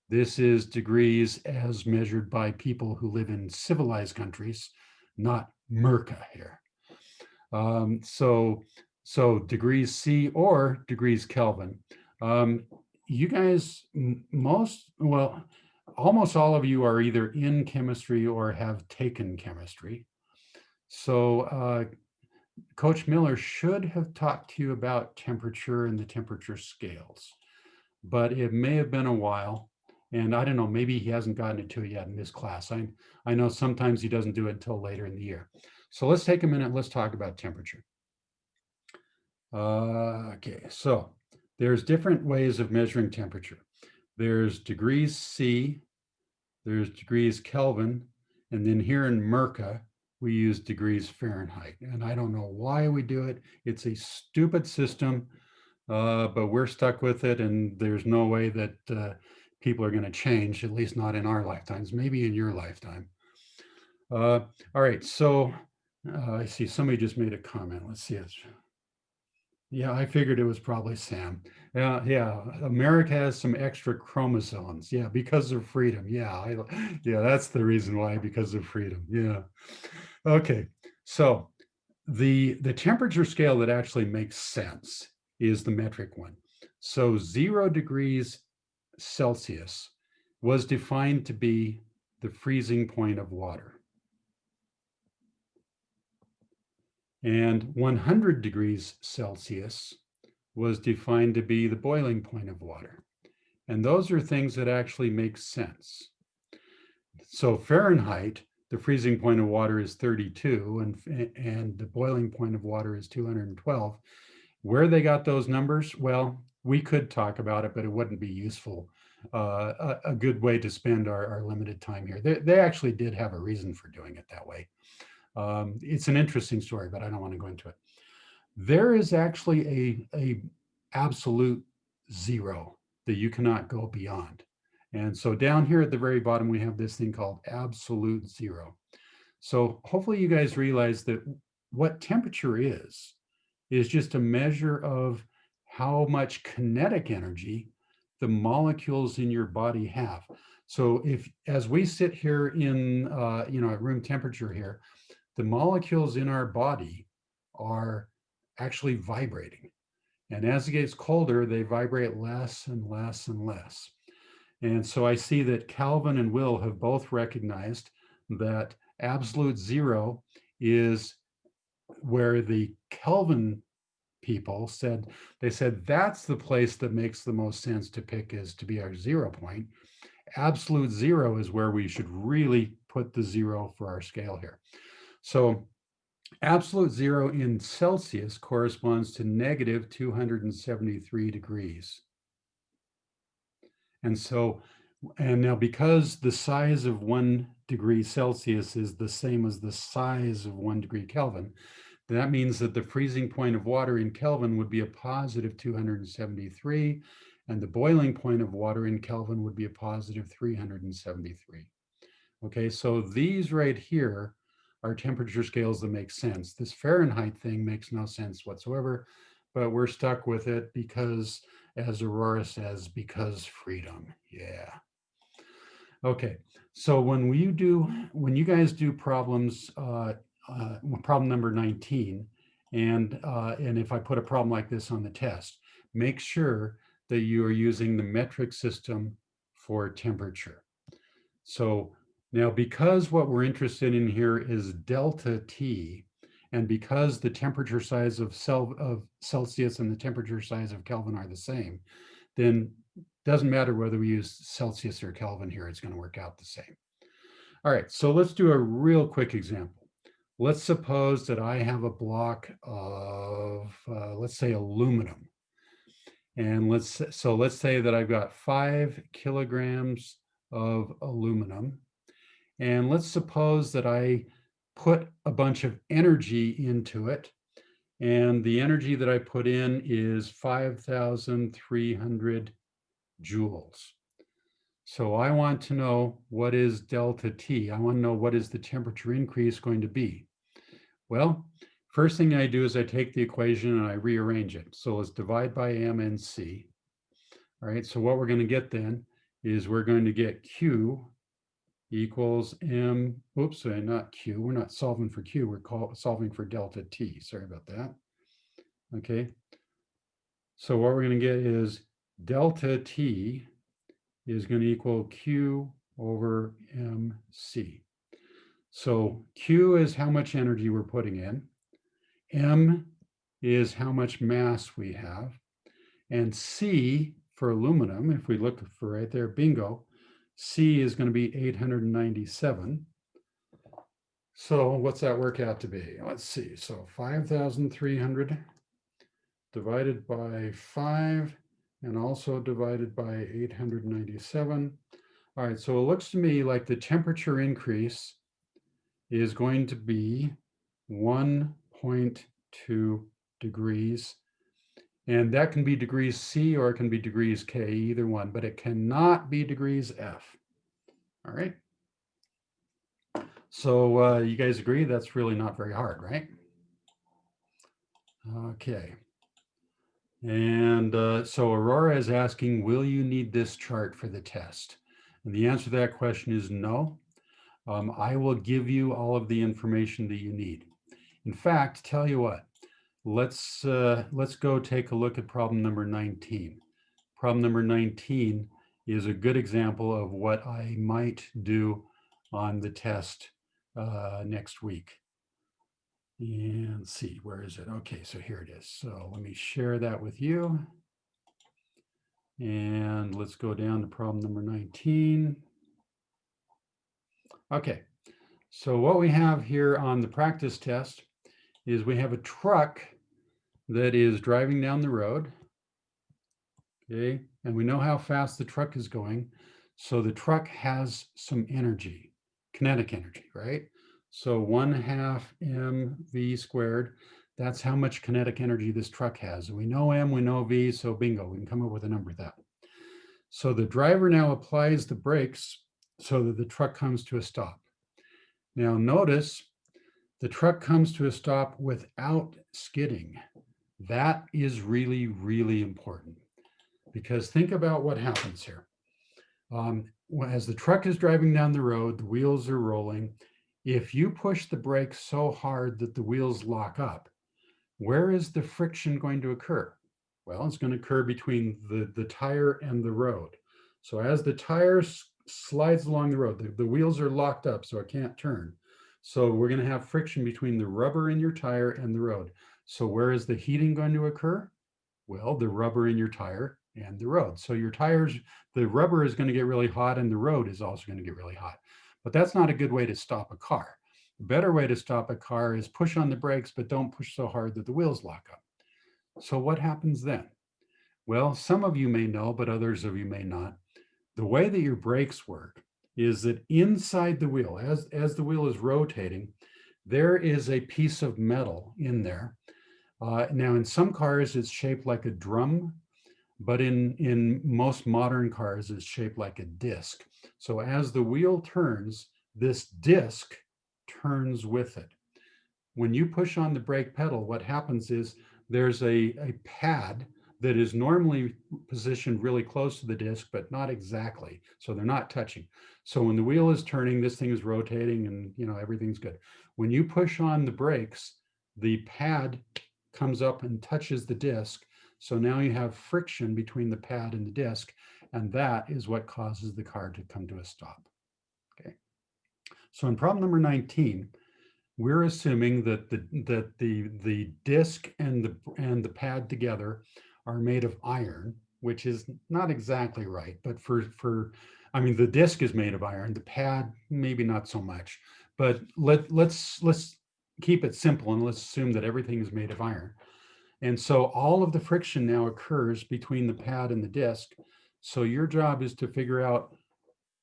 This is degrees as measured by people who live in civilized countries, not Merca here. So degrees C or degrees Kelvin. You guys, almost all of you are either in chemistry or have taken chemistry. So Coach Miller should have talked to you about temperature and the temperature scales, but it may have been a while. And I don't know, maybe he hasn't gotten into it yet in this class. I know sometimes he doesn't do it until later in the year. So let's take a minute, let's talk about temperature. Okay, so there's different ways of measuring temperature. There's degrees C, there's degrees Kelvin, and then here in Merca, we use degrees Fahrenheit. And I don't know why we do it. It's a stupid system, but we're stuck with it, and there's no way that people are going to change, at least not in our lifetimes, maybe in your lifetime. All right, so I see somebody just made a comment. Let's see. Yeah, I figured it was probably Sam. Yeah, America has some extra chromosomes. Yeah, because of freedom. Yeah, yeah, that's the reason why, because of freedom. Yeah. Okay, so the temperature scale that actually makes sense is the metric one. So 0 degrees Celsius was defined to be the freezing point of water. And 100 degrees Celsius was defined to be the boiling point of water. And those are things that actually make sense. So Fahrenheit, the freezing point of water is 32, and the boiling point of water is 212. Where they got those numbers? Well, we could talk about it, but it wouldn't be useful. A good way to spend our limited time here. They actually did have a reason for doing it that way. It's an interesting story, but I don't want to go into it. There is actually a absolute zero that you cannot go beyond. And so down here at the very bottom, we have this thing called absolute zero. So hopefully you guys realize that what temperature is just a measure of how much kinetic energy the molecules in your body have. So as we sit here in at room temperature here, the molecules in our body are actually vibrating. And as it gets colder, they vibrate less and less and less. And so I see that Calvin and Will have both recognized that absolute zero is where the Kelvin people said, they said that's the place that makes the most sense to pick is to be our 0 point. Absolute zero is where we should really put the zero for our scale here. So absolute zero in Celsius corresponds to negative 273 degrees. And so, and now because the size of 1 degree Celsius is the same as the size of 1 degree Kelvin, that means that the freezing point of water in Kelvin would be a positive 273, and the boiling point of water in Kelvin would be a positive 373. Okay, so these right here are temperature scales that make sense. This Fahrenheit thing makes no sense whatsoever, but we're stuck with it because, as Aurora says, because freedom. Yeah. Okay, so when you guys do problems, problem number 19, and if I put a problem like this on the test, make sure that you are using the metric system for temperature. So now, because what we're interested in here is delta T, and because the temperature size of Celsius and the temperature size of Kelvin are the same, then doesn't matter whether we use Celsius or Kelvin here, it's going to work out the same. All right, so let's do a real quick example. Let's suppose that I have a block of, let's say, aluminum. And let's say that I've got 5 kilograms of aluminum. And let's suppose that I put a bunch of energy into it. And the energy that I put in is 5,300 joules. So I want to know what is delta T. I want to know what is the temperature increase going to be. Well, first thing I do is I take the equation and I rearrange it. So let's divide by M and C. All right, so what we're going to get then is we're going to get Q equals M, oops, not Q, we're not solving for Q, we're solving for delta T, sorry about that. Okay, so what we're going to get is delta T is going to equal Q over MC. So Q is how much energy we're putting in, M is how much mass we have, and C for aluminum, if we look for right there, bingo, C is going to be 897. So what's that work out to be? Let's see. So 5,300 divided by 5 and also divided by 897. All right, so it looks to me like the temperature increase is going to be 1.2 degrees. And that can be degrees C or it can be degrees K, either one, but it cannot be degrees F. All right. So you guys agree that's really not very hard, right? Okay. And so Aurora is asking, will you need this chart for the test? And the answer to that question is no. I will give you all of the information that you need. In fact, tell you what, let's go take a look at problem number 19. Problem number 19 is a good example of what I might do on the test next week. And let's see, where is it? Okay, so here it is. So let me share that with you. And let's go down to problem number 19. Okay, so what we have here on the practice test is we have a truck that is driving down the road. Okay, and we know how fast the truck is going. So the truck has some energy, kinetic energy, right? So 1/2 mv squared, that's how much kinetic energy this truck has. We know m, we know v, so bingo, we can come up with a number of that. So the driver now applies the brakes so that the truck comes to a stop. Now notice the truck comes to a stop without skidding. That is really, really important because think about what happens here. As the truck is driving down the road, the wheels are rolling. If you push the brakes so hard that the wheels lock up, where is the friction going to occur? Well, it's going to occur between the tire and the road. So as the tire slides along the road, the wheels are locked up, so it can't turn. So we're going to have friction between the rubber in your tire and the road. So where is the heating going to occur? Well, the rubber in your tire and the road. So your tires, the rubber is going to get really hot and the road is also going to get really hot. But that's not a good way to stop a car. The better way to stop a car is push on the brakes, but don't push so hard that the wheels lock up. So what happens then? Well, some of you may know, but others of you may not. The way that your brakes work is that inside the wheel, as the wheel is rotating, there is a piece of metal in there. Now, in some cars, it's shaped like a drum, but in most modern cars, it's shaped like a disc. So as the wheel turns, this disc turns with it. When you push on the brake pedal, what happens is there's a pad that is normally positioned really close to the disc, but not exactly. So they're not touching. So when the wheel is turning, this thing is rotating and everything's good. When you push on the brakes, the pad comes up and touches the disc. So now you have friction between the pad and the disc, and that is what causes the car to come to a stop. Okay. So in problem number 19, we're assuming that the disc and the pad together are made of iron, which is not exactly right, but I mean, the disc is made of iron, the pad maybe not so much, but let's keep it simple and let's assume that everything is made of iron. And so all of the friction now occurs between the pad and the disc. So your job is to figure out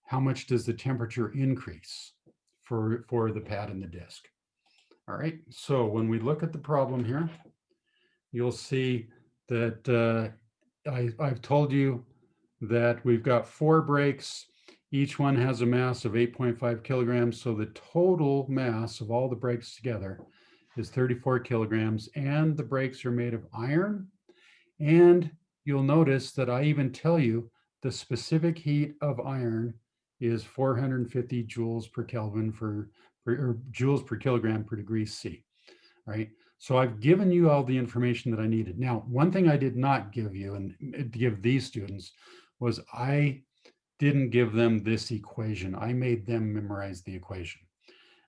how much does the temperature increase for the pad and the disc. All right, so when we look at the problem here, you'll see that I've told you that we've got 4 brakes. Each one has a mass of 8.5 kilograms. So the total mass of all the brakes together is 34 kilograms, and the brakes are made of iron. And you'll notice that I even tell you the specific heat of iron is 450 joules per Kelvin or joules per kilogram per degree C, right? So I've given you all the information that I needed. Now, one thing I did not give you and give these students was I didn't give them this equation. I made them memorize the equation.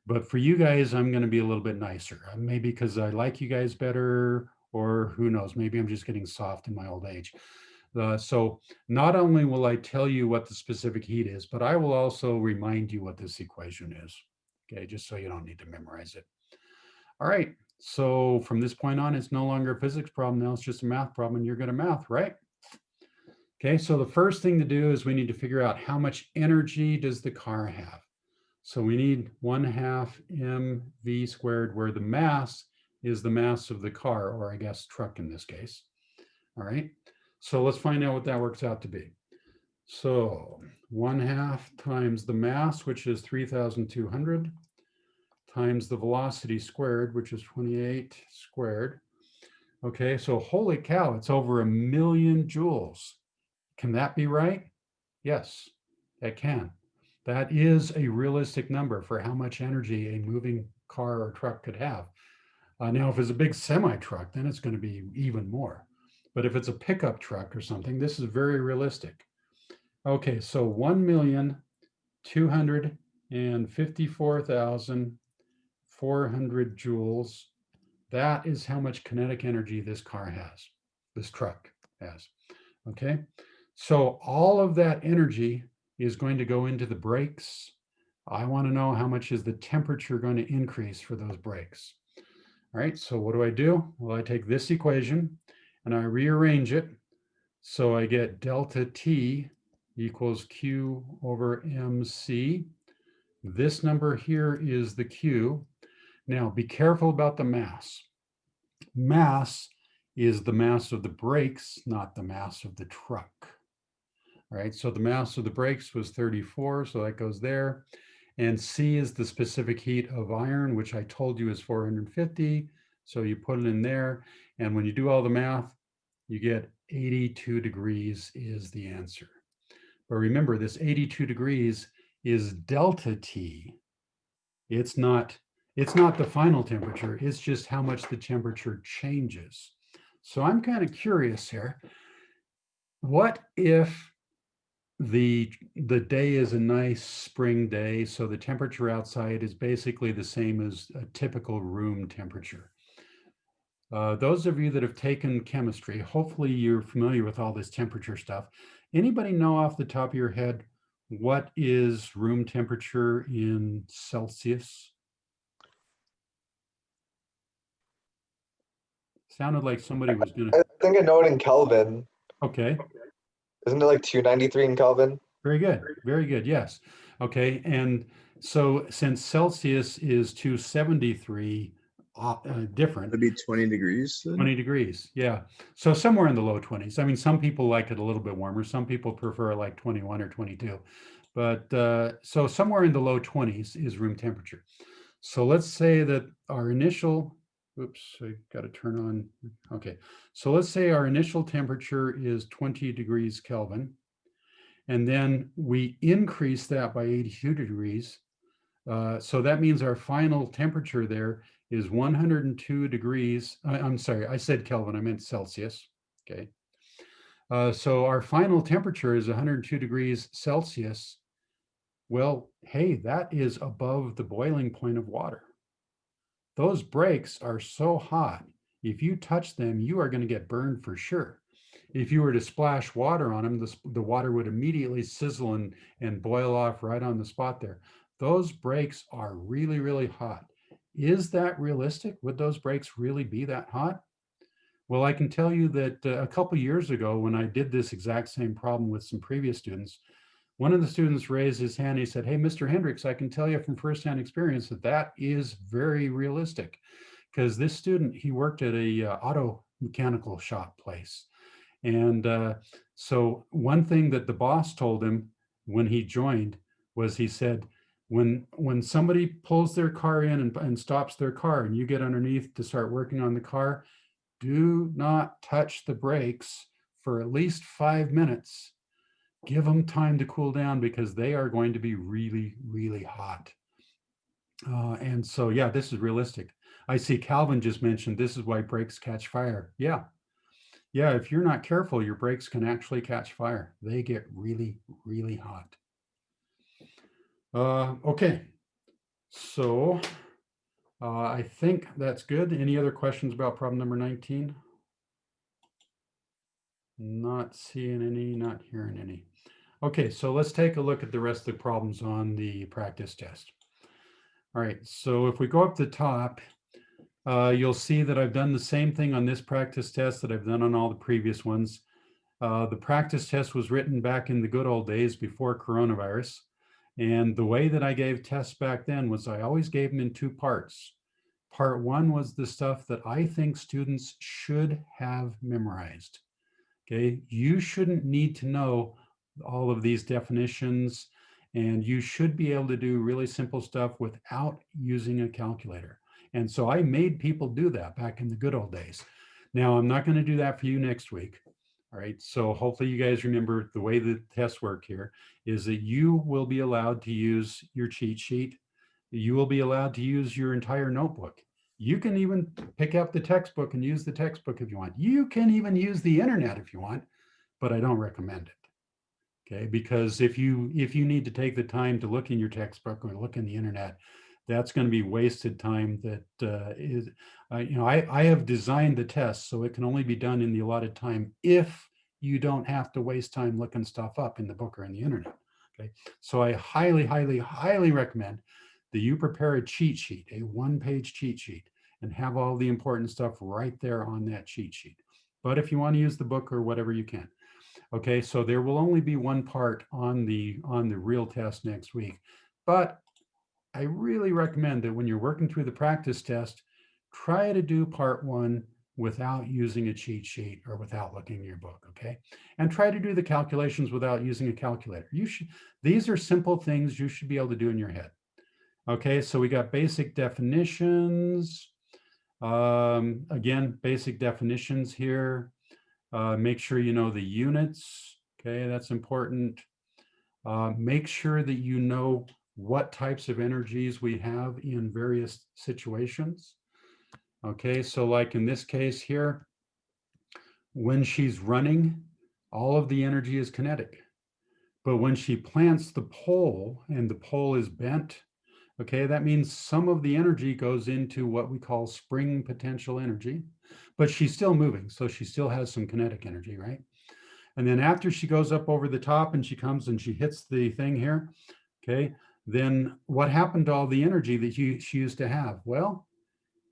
But for you guys, I'm going to be a little bit nicer. Maybe because I like you guys better, or who knows, maybe I'm just getting soft in my old age. So not only will I tell you what the specific heat is, but I will also remind you what this equation is. Okay, just so you don't need to memorize it. All right, so from this point on, it's no longer a physics problem. Now it's just a math problem, and you're good at math, right? Okay, so the first thing to do is we need to figure out how much energy does the car have. So we need 1/2 mv squared, where the mass is the mass of the car, or I guess truck in this case. All right, so let's find out what that works out to be. So 1/2 times the mass, which is 3,200, times the velocity squared, which is 28 squared. Okay, so holy cow, it's over 1,000,000 joules. Can that be right? Yes, that can. That is a realistic number for how much energy a moving car or truck could have. Now, if it's a big semi truck, then it's going to be even more. But if it's a pickup truck or something, this is very realistic. Okay, so 1,254,400 joules. That is how much kinetic energy this car has, this truck has. Okay, so all of that energy is going to go into the brakes. I want to know how much is the temperature going to increase for those brakes. All right, so what do? Well, I take this equation and I rearrange it. So I get delta T equals Q over MC. This number here is the Q. Now be careful about the mass. Mass is the mass of the brakes, not the mass of the truck. All right, so the mass of the brakes was 34, so that goes there. And C is the specific heat of iron, which I told you is 450. So you put it in there. And when you do all the math, you get 82 degrees is the answer. But remember, this 82 degrees is delta T. It's not the final temperature. It's just how much the temperature changes. So I'm kind of curious here. What if the day is a nice spring day, so the temperature outside is basically the same as a typical room temperature. Those of you that have taken chemistry, hopefully you're familiar with all this temperature stuff. Anybody know off the top of your head what is room temperature in Celsius? Sounded like somebody was gonna,
I think I know it in Kelvin.
okay,
Isn't it like 293 in Kelvin?
very good, very good, yes. Okay, and so since Celsius is 273, different,
That'd be 20 degrees then?
20 degrees, yeah. So somewhere in the low 20s. I mean, some people like it a little bit warmer. Some people prefer like 21 or 22. But so somewhere in the low 20s is room temperature. So let's say that our initial, oops, I got to turn on. Okay. So let's say our initial temperature is 20 degrees Kelvin. And then we increase that by 82 degrees. So that means our final temperature there is 102 degrees. I'm sorry, I said Kelvin, I meant Celsius. Okay. So our final temperature is 102 degrees Celsius. Well, hey, that is above the boiling point of water. Those breaks are so hot. If you touch them, you are going to get burned for sure. If you were to splash water on them, the water would immediately sizzle and boil off right on the spot there. Those breaks are really, really hot. Is that realistic? Would those breaks really be that hot? Well, I can tell you that a couple years ago, when I did this exact same problem with some previous students, one of the students raised his hand. He said, "Hey, Mr. Hendricks, I can tell you from firsthand experience that that is very realistic." Because this student, he worked at a auto mechanical shop place. And so one thing that the boss told him when he joined was, he said, when somebody pulls their car in and stops their car and you get underneath to start working on the car, do not touch the brakes for at least 5 minutes. Give them time to cool down because they are going to be really, really hot. And so, yeah, this is realistic. I see Calvin just mentioned this is why brakes catch fire. Yeah. Yeah, if you're not careful, your brakes can actually catch fire. They get really, really hot. Okay, so I think that's good. Any other questions about problem number 19? Not seeing any, not hearing any. Okay, so let's take a look at the rest of the problems on the practice test. All right, so if we go up the top, you'll see that I've done the same thing on this practice test that I've done on all the previous ones. The practice test was written back in the good old days before coronavirus. And the way that I gave tests back then was I always gave them in two parts. Part one was the stuff that I think students should have memorized. Okay, you shouldn't need to know all of these definitions, and you should be able to do really simple stuff without using a calculator. And so I made people do that back in the good old days. Now, I'm not going to do that for you next week. All right, so hopefully you guys remember the way the tests work here is that you will be allowed to use your cheat sheet. You will be allowed to use your entire notebook. You can even pick up the textbook and use the textbook if you want. You can even use the internet if you want, but I don't recommend it. Okay, because if you need to take the time to look in your textbook or look in the internet, that's going to be wasted time. That is, I have designed the test so it can only be done in the allotted time if you don't have to waste time looking stuff up in the book or in the internet. Okay, so I highly, highly, highly recommend that you prepare a cheat sheet, a one-page cheat sheet, and have all the important stuff right there on that cheat sheet. But if you want to use the book or whatever, you can. Okay, so there will only be one part on the real test next week. But I really recommend that when you're working through the practice test, try to do part one without using a cheat sheet or without looking at your book, okay? And try to do the calculations without using a calculator. These are simple things you should be able to do in your head. Okay, so we got basic definitions. Again, basic definitions here. Make sure you know the units. Okay, that's important. Make sure that you know what types of energies we have in various situations. Okay, so like in this case here, when she's running, all of the energy is kinetic. But when she plants the pole and the pole is bent, okay, that means some of the energy goes into what we call spring potential energy, but she's still moving. So she still has some kinetic energy, right? And then after she goes up over the top and she comes and she hits the thing here, okay, then what happened to all the energy that she used to have? Well,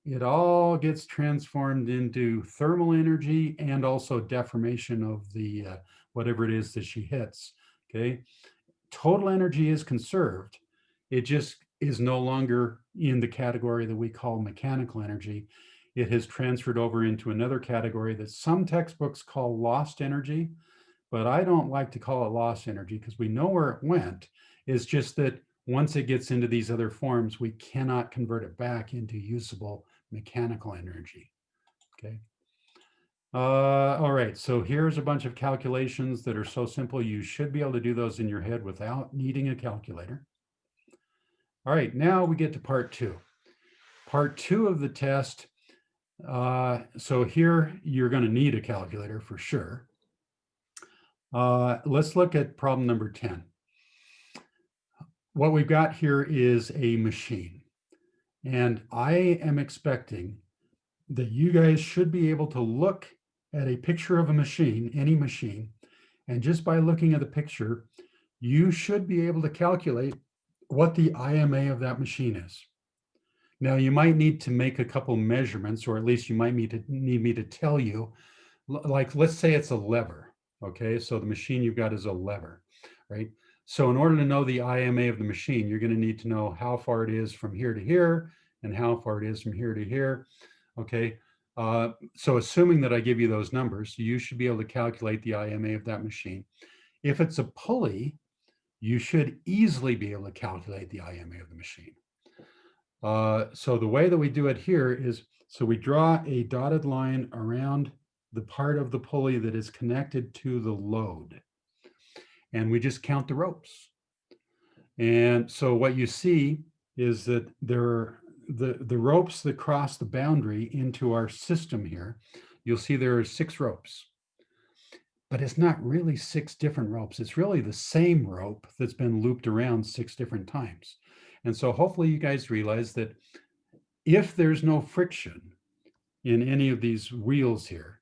it all gets transformed into thermal energy and also deformation of the whatever it is that she hits, okay? Total energy is conserved. It just is no longer in the category that we call mechanical energy. It has transferred over into another category that some textbooks call lost energy, but I don't like to call it lost energy because we know where it went. It's just that once it gets into these other forms, we cannot convert it back into usable mechanical energy, okay? All right, so here's a bunch of calculations that are so simple, you should be able to do those in your head without needing a calculator. All right, now we get to part two. Part two of the test, so here you're gonna need a calculator for sure. Let's look at problem number 10. What we've got here is a machine. And I am expecting that you guys should be able to look at a picture of a machine, any machine, and just by looking at the picture, you should be able to calculate what the IMA of that machine is. Now, you might need to make a couple measurements, or at least you might need me to tell you, like, let's say it's a lever, okay? So the machine you've got is a lever, right? So in order to know the IMA of the machine, you're going to need to know how far it is from here to here and how far it is from here to here, okay? So assuming that I give you those numbers, you should be able to calculate the IMA of that machine. If it's a pulley, you should easily be able to calculate the IMA of the machine. So the way that we do it here is, so we draw a dotted line around the part of the pulley that is connected to the load. And we just count the ropes. And so what you see is that there are the ropes that cross the boundary into our system here. You'll see there are 6 ropes. But it's not really 6 different ropes. It's really the same rope that's been looped around 6 different times. And so hopefully you guys realize that if there's no friction in any of these wheels here,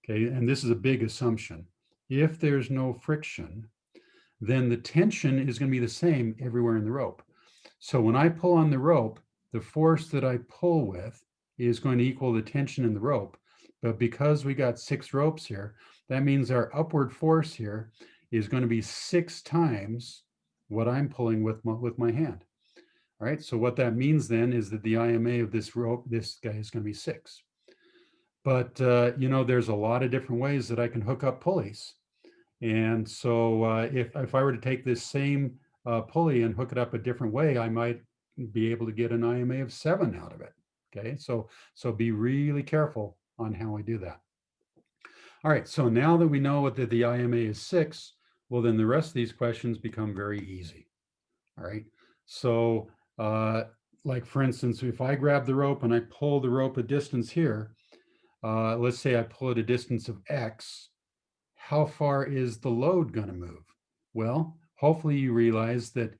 okay, and this is a big assumption, if there's no friction, then the tension is going to be the same everywhere in the rope. So when I pull on the rope, the force that I pull with is going to equal the tension in the rope. But because we got 6 ropes here, that means our upward force here is going to be 6 times what I'm pulling with my hand. All right, so what that means then is that the IMA of this rope, this guy, is going to be 6. But, you know, there's a lot of different ways that I can hook up pulleys. And so if I were to take this same pulley and hook it up a different way, I might be able to get an IMA of 7 out of it. Okay, so be really careful on how I do that. All right, so now that we know that the IMA is 6, well, then the rest of these questions become very easy. All right, so like for instance, if I grab the rope and I pull the rope a distance here, let's say I pull it a distance of X, how far is the load going to move? Well, hopefully you realize that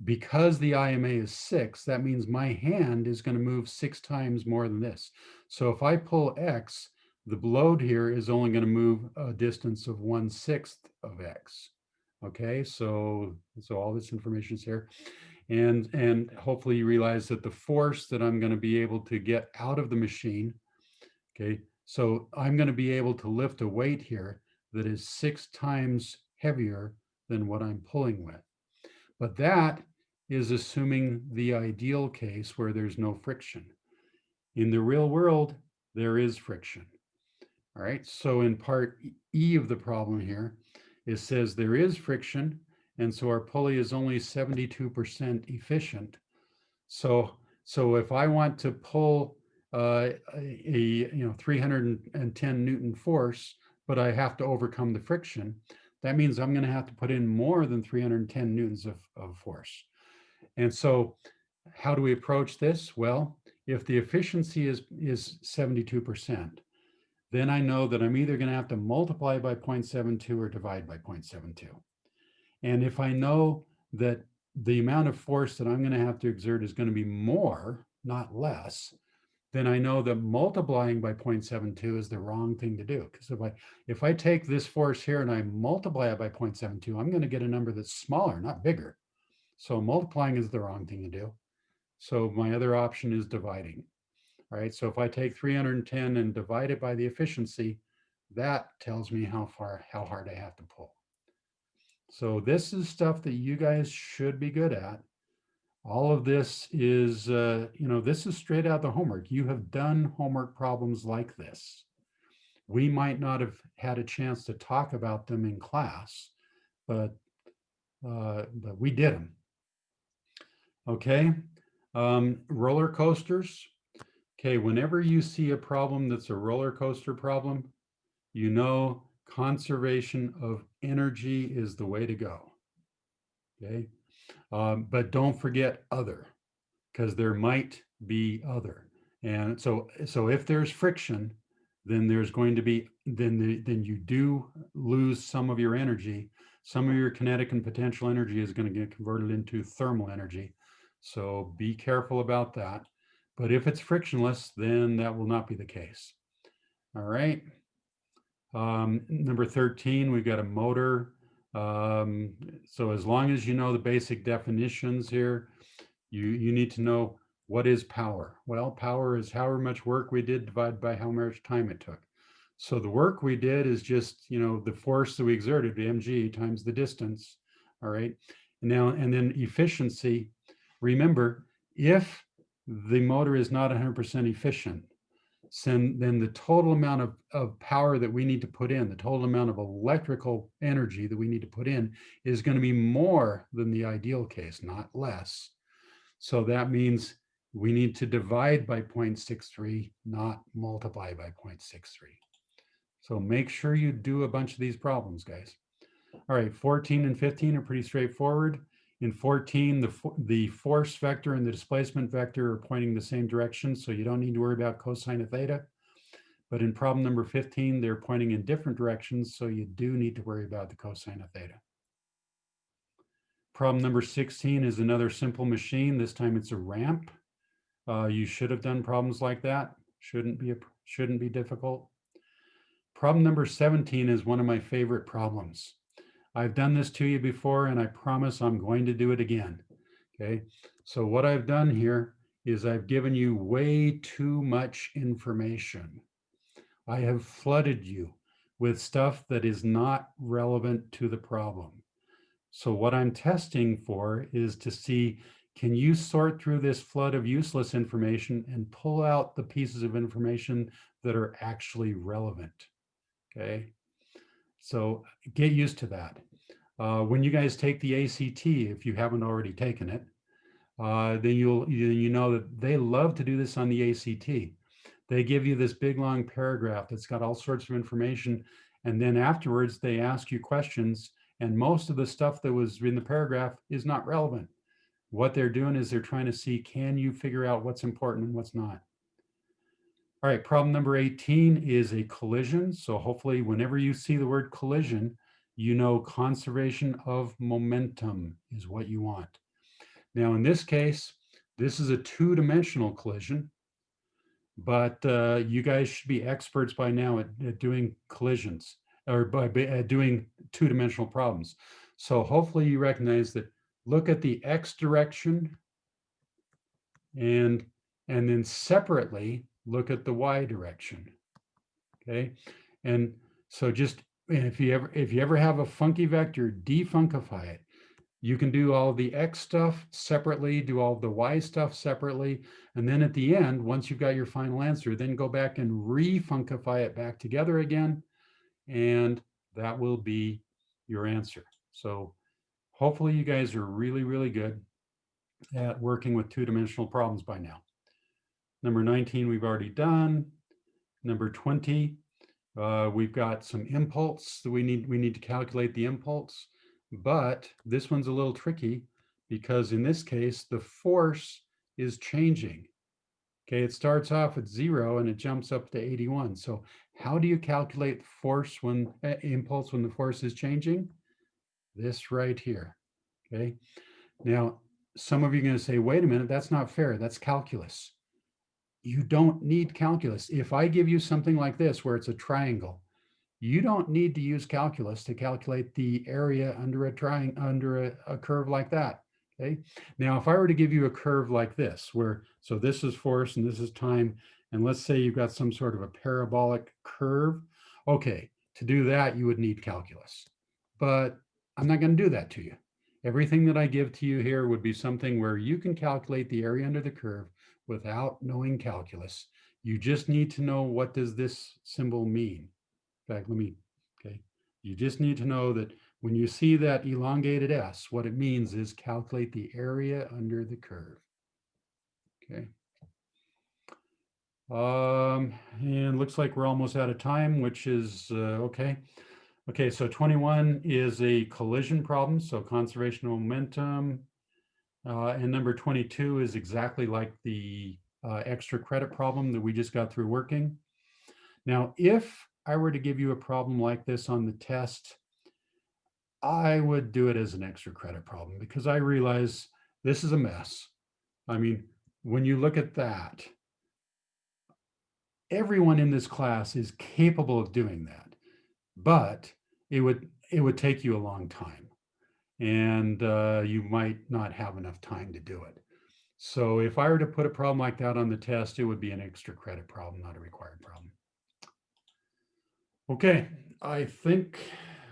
because the IMA is 6, that means my hand is going to move 6 times more than this. So if I pull X, the load here is only going to move a distance of 1/6 of X. Okay, so all this information is here. And hopefully you realize that the force that I'm going to be able to get out of the machine, okay, so I'm going to be able to lift a weight here that is 6 times heavier than what I'm pulling with. But that is assuming the ideal case where there's no friction. In the real world, there is friction. All right, so in part E of the problem here, it says there is friction, and so our pulley is only 72% efficient. So if I want to pull a 310 Newton force, but I have to overcome the friction, that means I'm going to have to put in more than 310 Newtons of force. And so how do we approach this? Well, if the efficiency is 72%, then I know that I'm either going to have to multiply by 0.72 or divide by 0.72. And if I know that the amount of force that I'm going to have to exert is going to be more, not less, then I know that multiplying by 0.72 is the wrong thing to do. Because if I take this force here and I multiply it by 0.72, I'm going to get a number that's smaller, not bigger. So multiplying is the wrong thing to do. So my other option is dividing. All right, so if I take 310 and divide it by the efficiency, that tells me how hard I have to pull. So this is stuff that you guys should be good at. All of this is, this is straight out the homework. You have done homework problems like this. We might not have had a chance to talk about them in class, but we did them. Okay, roller coasters. Okay, whenever you see a problem that's a roller coaster problem, you know conservation of energy is the way to go. Okay, but don't forget other, because there might be other. And so if there's friction, then there's going to be, then you do lose some of your energy. Some of your kinetic and potential energy is going to get converted into thermal energy. So be careful about that. But if it's frictionless, then that will not be the case. All right. Number 13, we've got a motor. So as long as you know the basic definitions here, you need to know what is power. Well, power is however much work we did divided by how much time it took. So the work we did is just, the force that we exerted, mg times the distance. All right. And then efficiency. Remember, if the motor is not 100% efficient, then the total amount of power that we need to put in, the total amount of electrical energy that we need to put in is going to be more than the ideal case, not less. So that means we need to divide by 0.63, not multiply by 0.63. So make sure you do a bunch of these problems, guys. All right, 14 and 15 are pretty straightforward. In 14, the force vector and the displacement vector are pointing the same direction, so you don't need to worry about cosine of theta. But in problem number 15, they're pointing in different directions, so you do need to worry about the cosine of theta. Problem number 16 is another simple machine. This time it's a ramp. You should have done problems like that. Shouldn't be difficult. Problem number 17 is one of my favorite problems. I've done this to you before, and I promise I'm going to do it again. Okay, so what I've done here is I've given you way too much information. I have flooded you with stuff that is not relevant to the problem. So what I'm testing for is to see, can you sort through this flood of useless information and pull out the pieces of information that are actually relevant? Okay, so get used to that. When you guys take the ACT, if you haven't already taken it, then you know that they love to do this on the ACT. They give you this big long paragraph that's got all sorts of information, and then afterwards they ask you questions, and most of the stuff that was in the paragraph is not relevant. What they're doing is they're trying to see, can you figure out what's important and what's not? All right, problem number 18 is a collision. So hopefully whenever you see the word collision, you know conservation of momentum is what you want. Now in this case, this is a two-dimensional collision, but you guys should be experts by now at doing collisions, or by doing two-dimensional problems. So hopefully you recognize that. Look at the X direction, and then separately look at the Y direction. Okay, and so just if you ever have a funky vector, defunkify it. You can do all the X stuff separately, do all the Y stuff separately, and then at the end, once you've got your final answer, then go back and refunkify it back together again, and that will be your answer. So hopefully you guys are really, really good at working with two-dimensional problems by now. Number 19, we've already done. Number 20, we've got some impulse that we need to calculate the impulse, but this one's a little tricky because in this case, the force is changing. Okay, it starts off at 0 and it jumps up to 81. So how do you calculate force impulse when the force is changing? this right here, okay? Now, some of you are going to say, wait a minute, that's not fair. That's calculus. You don't need calculus. If I give you something like this, where it's a triangle, you don't need to use calculus to calculate the area under a triangle, under a curve like that. Okay. Now, if I were to give you a curve like this, where, so this is force and this is time, and let's say you've got some sort of a parabolic curve. Okay, to do that, you would need calculus. But I'm not going to do that to you. Everything that I give to you here would be something where you can calculate the area under the curve without knowing calculus. You just need to know, what does this symbol mean? In fact, okay. You just need to know that when you see that elongated S, what it means is calculate the area under the curve. Okay. And looks like we're almost out of time, which is okay. Okay, so 21 is a collision problem, so conservation of momentum. And number 22 is exactly like the extra credit problem that we just got through working. Now, if I were to give you a problem like this on the test, I would do it as an extra credit problem, because I realize this is a mess. I mean, when you look at that, everyone in this class is capable of doing that, but it would take you a long time, and you might not have enough time to do it. So if I were to put a problem like that on the test, it would be an extra credit problem, not a required problem. Okay, I think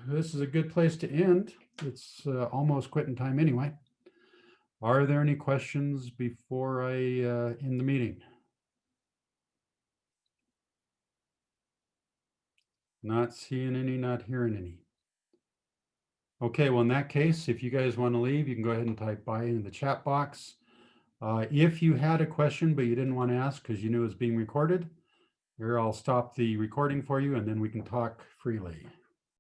this is a good place to end. It's almost quitting time anyway. Are there any questions before I end the meeting? Not seeing any, not hearing any. Okay, well, in that case, if you guys want to leave, you can go ahead and type bye in the chat box. If you had a question, but you didn't want to ask because you knew it was being recorded, here, I'll stop the recording for you, and then we can talk freely.